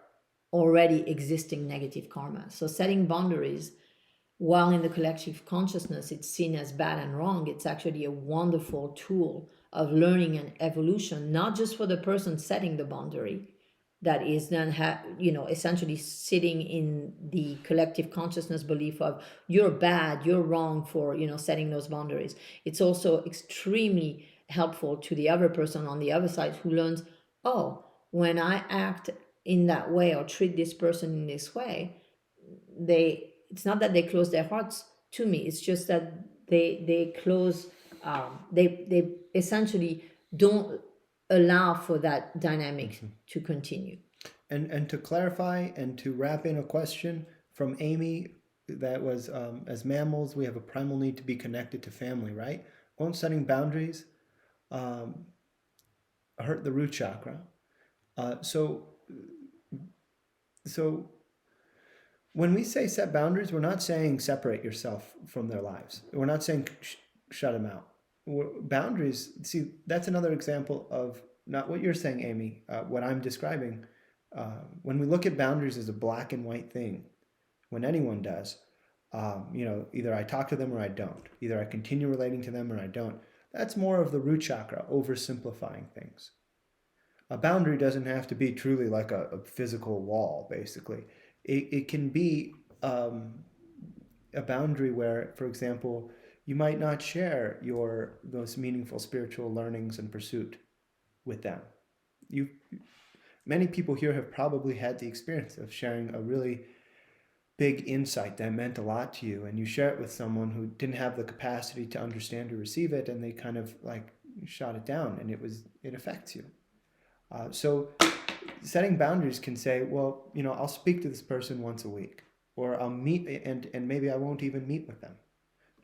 already existing negative karma. So setting boundaries, while in the collective consciousness it's seen as bad and wrong, it's actually a wonderful tool of learning and evolution, not just for the person setting the boundary, that is then essentially sitting in the collective consciousness belief of you're bad, you're wrong for setting those boundaries. It's also extremely helpful to the other person on the other side who learns, oh, when I act in that way or treat this person in this way, it's not that they close their hearts to me, it's just that they close, they essentially don't allow for that dynamic to continue. And to clarify and to wrap in a question from Amy, that was, as mammals, we have a primal need to be connected to family, right? Won't setting boundaries hurt the root chakra? So when we say set boundaries, we're not saying separate yourself from their lives. We're not saying shut them out. Boundaries, see, that's another example of not what you're saying, Amy, what I'm describing. When we look at boundaries as a black and white thing, when anyone does, either I talk to them or I don't. Either I continue relating to them or I don't. That's more of the root chakra, oversimplifying things. A boundary doesn't have to be truly like a physical wall, basically. It can be a boundary where, for example, you might not share your most meaningful spiritual learnings and pursuit with them. Many people here have probably had the experience of sharing a really big insight that meant a lot to you, and you share it with someone who didn't have the capacity to understand or receive it, and they kind of shot it down, and it affects you. So setting boundaries can say, well, I'll speak to this person once a week, or I'll meet, and maybe I won't even meet with them.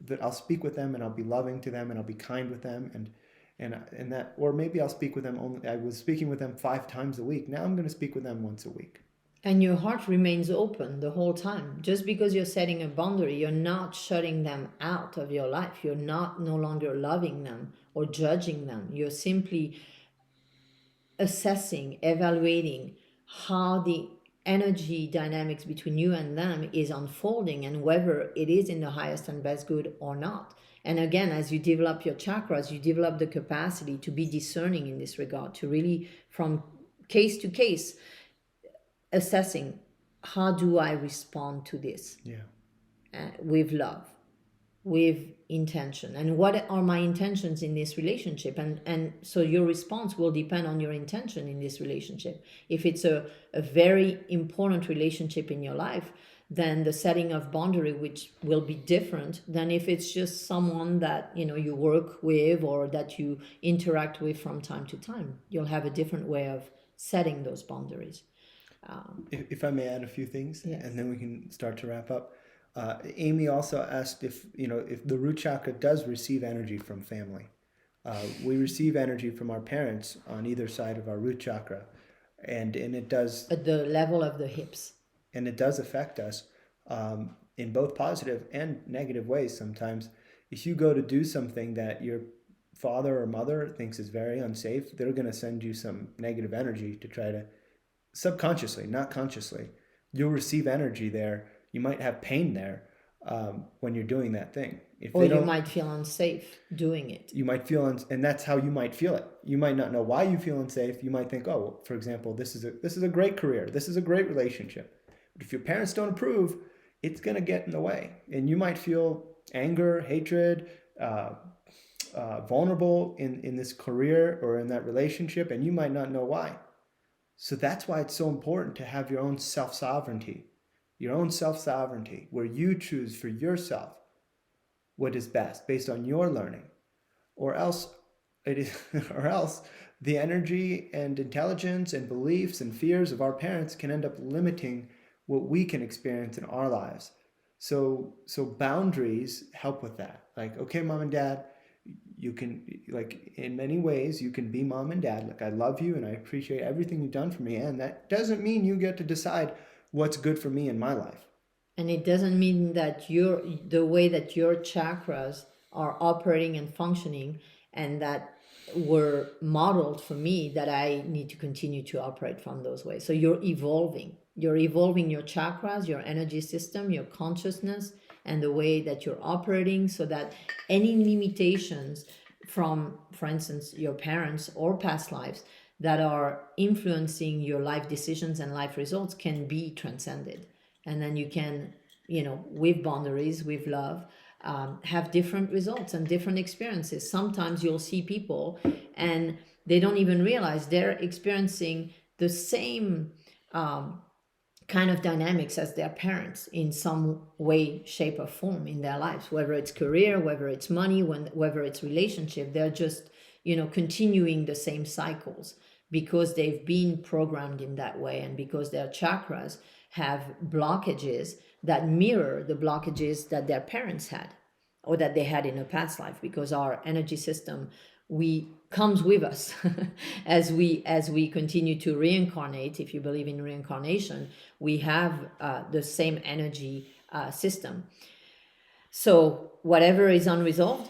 But I'll speak with them, and I'll be loving to them, and I'll be kind with them, and that, or maybe I'll speak with them only. I was speaking with them 5 times a week. Now I'm going to speak with them once a week. And your heart remains open the whole time. Just because you're setting a boundary, you're not shutting them out of your life. You're no longer loving them or judging them. You're simply assessing, evaluating how the energy dynamics between you and them is unfolding, and whether it is in the highest and best good or not. And again, as you develop your chakras, you develop the capacity to be discerning in this regard, to really, from case to case, assessing, how do I respond to this? With love, with intention, and what are my intentions in this relationship? And so your response will depend on your intention in this relationship. If it's a very important relationship in your life, than the setting of boundary, which will be different than if it's just someone that you work with or that you interact with from time to time. You'll have a different way of setting those boundaries. If I may add a few things, Yes. and then we can start to wrap up. Amy also asked if the root chakra does receive energy from family. We receive energy from our parents on either side of our root chakra, and it does At the level of the hips. and it does affect us in both positive and negative ways. Sometimes, if you go to do something that your father or mother thinks is very unsafe, they're going to send you some negative energy to try to, subconsciously, not consciously, you'll receive energy there. You might have pain there when you're doing that thing. If Or they you don't, might feel unsafe doing it. you might feel, and that's how you might feel it. You might not know why you feel unsafe. You might think, oh, well, for example, this is a great career. This is a great relationship. But if your parents don't approve, it's going to get in the way, and you might feel anger, hatred, vulnerable in this career or in that relationship, and you might not know why. So that's why it's so important to have your own self-sovereignty, where you choose for yourself what is best based on your learning, or else it is, or else the energy and intelligence and beliefs and fears of our parents can end up limiting what we can experience in our lives. So boundaries help with that. Like, okay, mom and dad, you can, like, in many ways you can be mom and dad. Like, I love you and I appreciate everything you've done for me, and that doesn't mean you get to decide what's good for me in my life. And it doesn't mean that the way that your chakras are operating and functioning and that were modeled for me, that I need to continue to operate from those ways. So you're evolving your chakras, your energy system, your consciousness, and the way that you're operating, so that any limitations from, for instance, your parents or past lives that are influencing your life decisions and life results can be transcended. And then you can, with boundaries, with love, have different results and different experiences. Sometimes you'll see people and they don't even realize they're experiencing the same kind of dynamics as their parents in some way, shape, or form in their lives, whether it's career, whether it's money, whether it's relationship. They're just, continuing the same cycles because they've been programmed in that way, and because their chakras have blockages that mirror the blockages that their parents had or that they had in a past life, because our energy system comes with us as we continue to reincarnate. If you believe in reincarnation, we have the same energy system. So whatever is unresolved,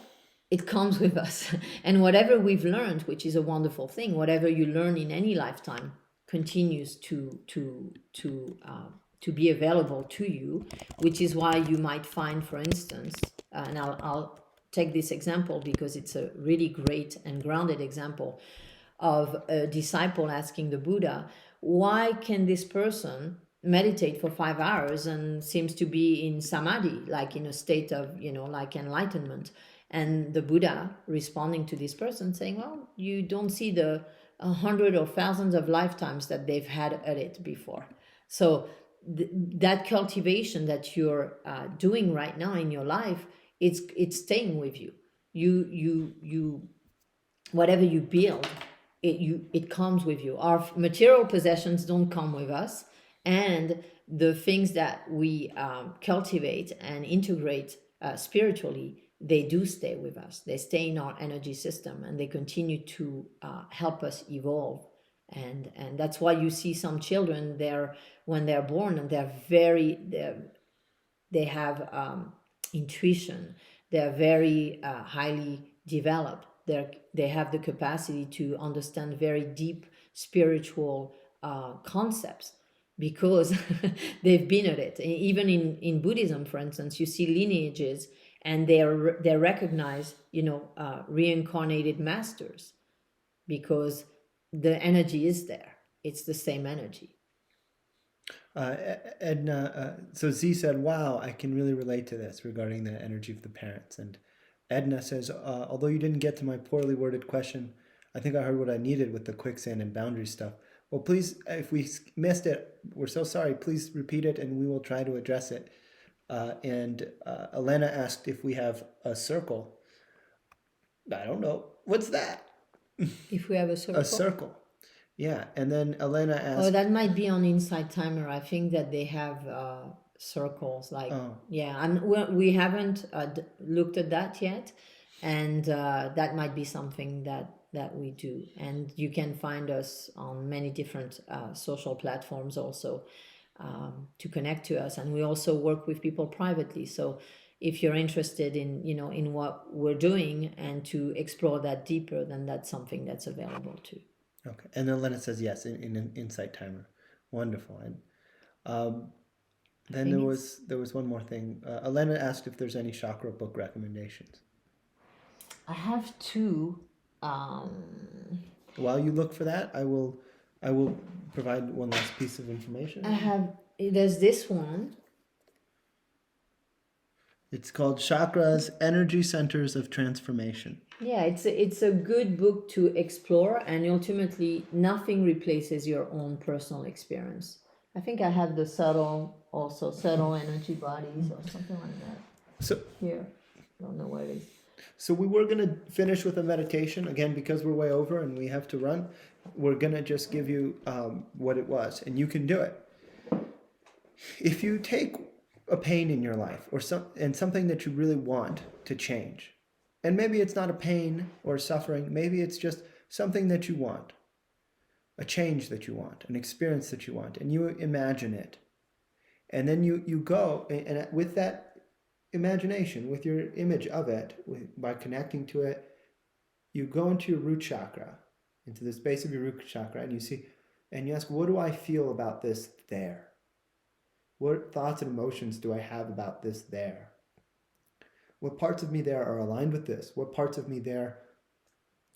it comes with us. And whatever we've learned, which is a wonderful thing, whatever you learn in any lifetime continues to be available to you, which is why you might find, for instance, and I'll take this example because it's a really great and grounded example of a disciple asking the Buddha, why can this person meditate for 5 hours and seems to be in samadhi, like in a state of, like enlightenment? And the Buddha responding to this person saying, well, you don't see the 100 or thousands of lifetimes that they've had at it before. So that cultivation that you're doing right now in your life, it's staying with you. You whatever you build, it comes with you. Our material possessions don't come with us, and the things that we cultivate and integrate spiritually, they do stay with us. They stay in our energy system, and they continue to help us evolve. And that's why you see some children there when they're born, and they have intuition. They're very highly developed. They have the capacity to understand very deep spiritual concepts because they've been at it. Even in Buddhism, for instance, you see lineages, and they recognize reincarnated masters because the energy is there. It's the same energy. Edna, so Z said, wow, I can really relate to this regarding the energy of the parents. And Edna says, although you didn't get to my poorly worded question, I think I heard what I needed with the quicksand and boundary stuff. Well, please, if we missed it, we're so sorry. Please repeat it and we will try to address it. And Elena asked if we have a circle. I don't know. What's that? If we have a A circle. circle. Yeah. And then Elena Oh, asked, that might be on Inside Timer. I think that they have circles. Like, oh, yeah, and we haven't looked at that yet, and that might be something that we do. And you can find us on many different social platforms also to connect to us. And we also work with people privately. So if you're interested in in what we're doing and to explore that deeper, then that's something that's available too. okay. And then Elena says yes in an insight timer. Wonderful. And then there was one more thing. Elena asked if there's any chakra book recommendations. I have two. While you look for that, I will provide one last piece of information. There's this one. It's called Chakras, Energy Centers of Transformation. Yeah, it's a good book to explore, and ultimately nothing replaces your own personal experience. I think I have the subtle energy bodies or something like that. So here, don't know what it is. So we were going to finish with a meditation. Again, because we're way over and we have to run, we're going to just give you what it was, and you can do it. If you take a pain in your life or something that you really want to change, and maybe it's not a pain or suffering, maybe it's just something that you want, a change that you want, an experience that you want, and you imagine it. And then you go, and with that imagination, with your image of it, by connecting to it, you go into your root chakra, into the space of your root chakra, and you ask, what do I feel about this there? What thoughts and emotions do I have about this there? What parts of me there are aligned with this? What parts of me there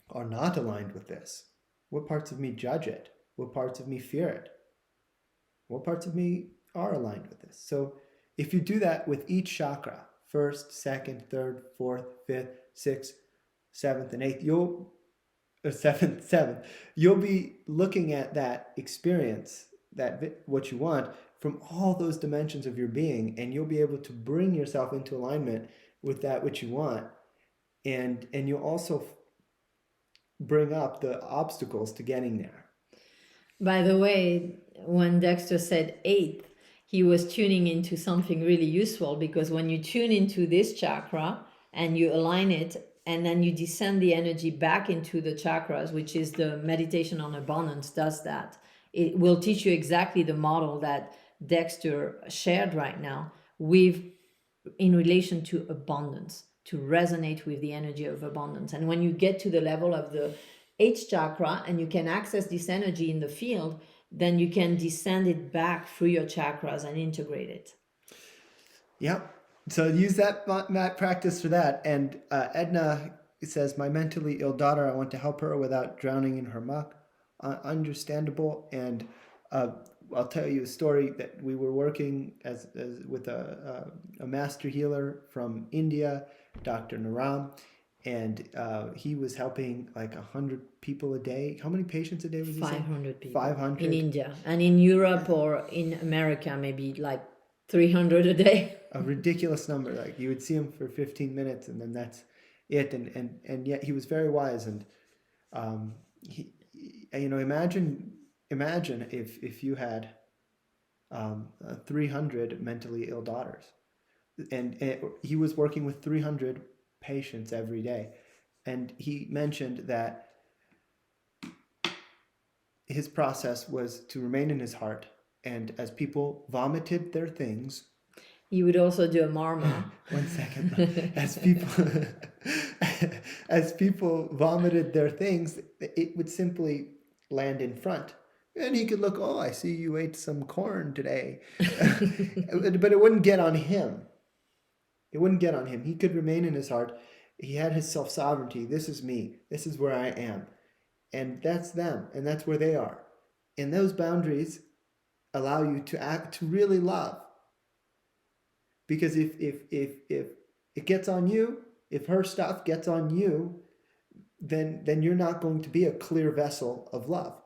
are not aligned with this? What parts of me judge it? What parts of me fear it? What parts of me are aligned with this? So if you do that with each chakra, first, second, third, fourth, fifth, sixth, seventh, and eighth, seventh, you'll be looking at that experience, what you want, from all those dimensions of your being, and you'll be able to bring yourself into alignment with that which you want, and you'll also bring up the obstacles to getting there. By the way, when Dexter said eighth, he was tuning into something really useful, because when you tune into this chakra and you align it, and then you descend the energy back into the chakras, which is the meditation on abundance does that. It will teach you exactly the model that Dexter shared right now in relation to abundance, to resonate with the energy of abundance. And when you get to the level of the eighth chakra and you can access this energy in the field, then you can descend it back through your chakras and integrate it. Yep. So use that practice for that. And Edna says, my mentally ill daughter, I want to help her without drowning in her muck. Understandable. And I'll tell you a story that we were working with a master healer from India, Dr. Naram, and he was helping like 100 people a day. How many patients a day was he 500 people. 500 in India, and in Europe or in America, maybe like 300 a day. A ridiculous number. Like you would see him for 15 minutes, and then that's it. And yet he was very wise. And he, imagine if you had 300 mentally ill daughters, and he was working with 300 patients every day, and he mentioned that his process was to remain in his heart, and as people vomited their things, he would also do a marma. 1 second. As people vomited their things, it would simply land in front. And he could look, oh, I see you ate some corn today. But it wouldn't get on him. It wouldn't get on him. He could remain in his heart. He had his self-sovereignty. This is me. This is where I am. And that's them. And that's where they are. And those boundaries allow you to really love. Because if it gets on you, if her stuff gets on you, then you're not going to be a clear vessel of love.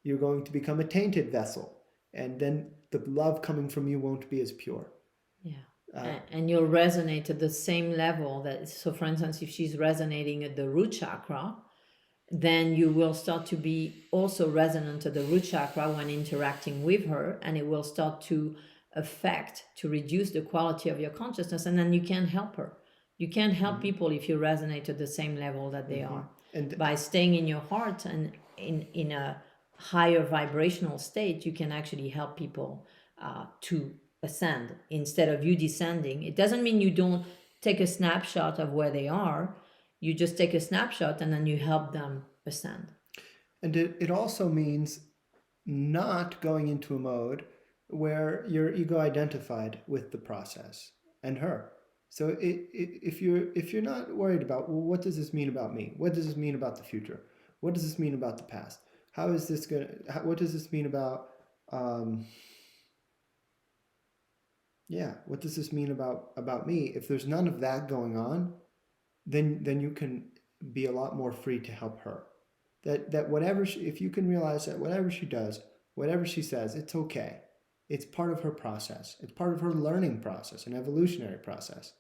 you're going to become a tainted vessel. And then the love coming from you won't be as pure. Yeah. And you'll resonate at the same level. So for instance, if she's resonating at the root chakra, then you will start to be also resonant at the root chakra when interacting with her, and it will start to affect, to reduce the quality of your consciousness, and then you can't help her. You can't help people if you resonate at the same level that they are. And by staying in your heart and in a higher vibrational state, you can actually help people to ascend instead of you descending. It doesn't mean you don't take a snapshot of where they are. You just take a snapshot and then you help them ascend. And it also means not going into a mode where you're ego identified with the process and her. So if you're not worried about, well, what does this mean about me? What does this mean about the future? What does this mean about the past? How is this what does this mean about what does this mean about me? If there's none of that going on, then you can be a lot more free to help her. That whatever if you can realize that whatever she does, whatever she says, it's okay. It's part of her process. It's part of her learning process, an evolutionary process.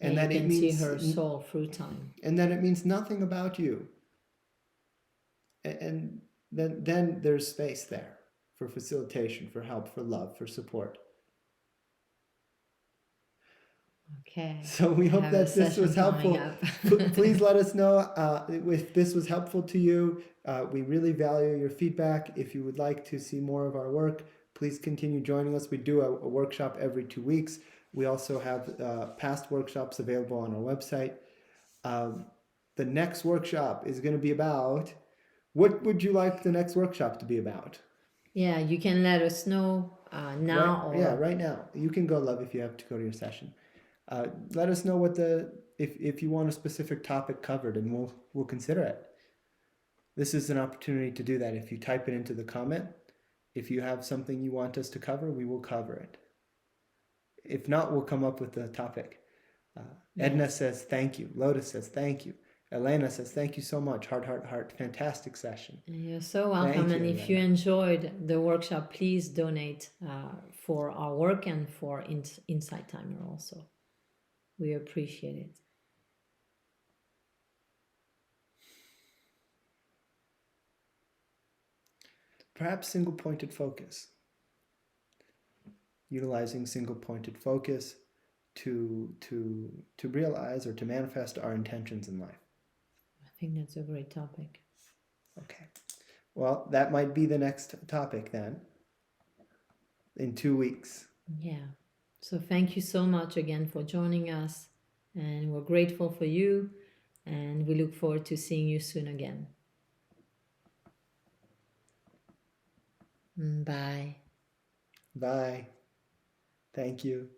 And that you can see her soul through time. And that it means nothing about you. And then there's space there for facilitation, for help, for love, for support. Okay. So we hope that this was helpful. Please let us know if this was helpful to you. We really value your feedback. If you would like to see more of our work, please continue joining us. We do a workshop every 2 weeks. We also have past workshops available on our website. The next workshop is going to be about, what would you like the next workshop to be about? Yeah, you can let us know now. Right now. You can go, love, if you have to go to your session. Let us know what if you want a specific topic covered, and we'll consider it. This is an opportunity to do that. If you type it into the comment, if you have something you want us to cover, we will cover it. If not, we'll come up with a topic. Edna says thank you. Lotus says thank you. Elena says thank you so much. Heart, heart, heart. Fantastic session. You're so welcome. And if you enjoyed the workshop, please donate for our work and for Insight Timer also. We appreciate it. Perhaps single-pointed focus. Utilizing single-pointed focus to realize or to manifest our intentions in life. I think that's a great topic. Okay. Well, that might be the next topic then. In 2 weeks. Yeah. So thank you so much again for joining us, and we're grateful for you, and we look forward to seeing you soon again. Bye. Bye. Thank you.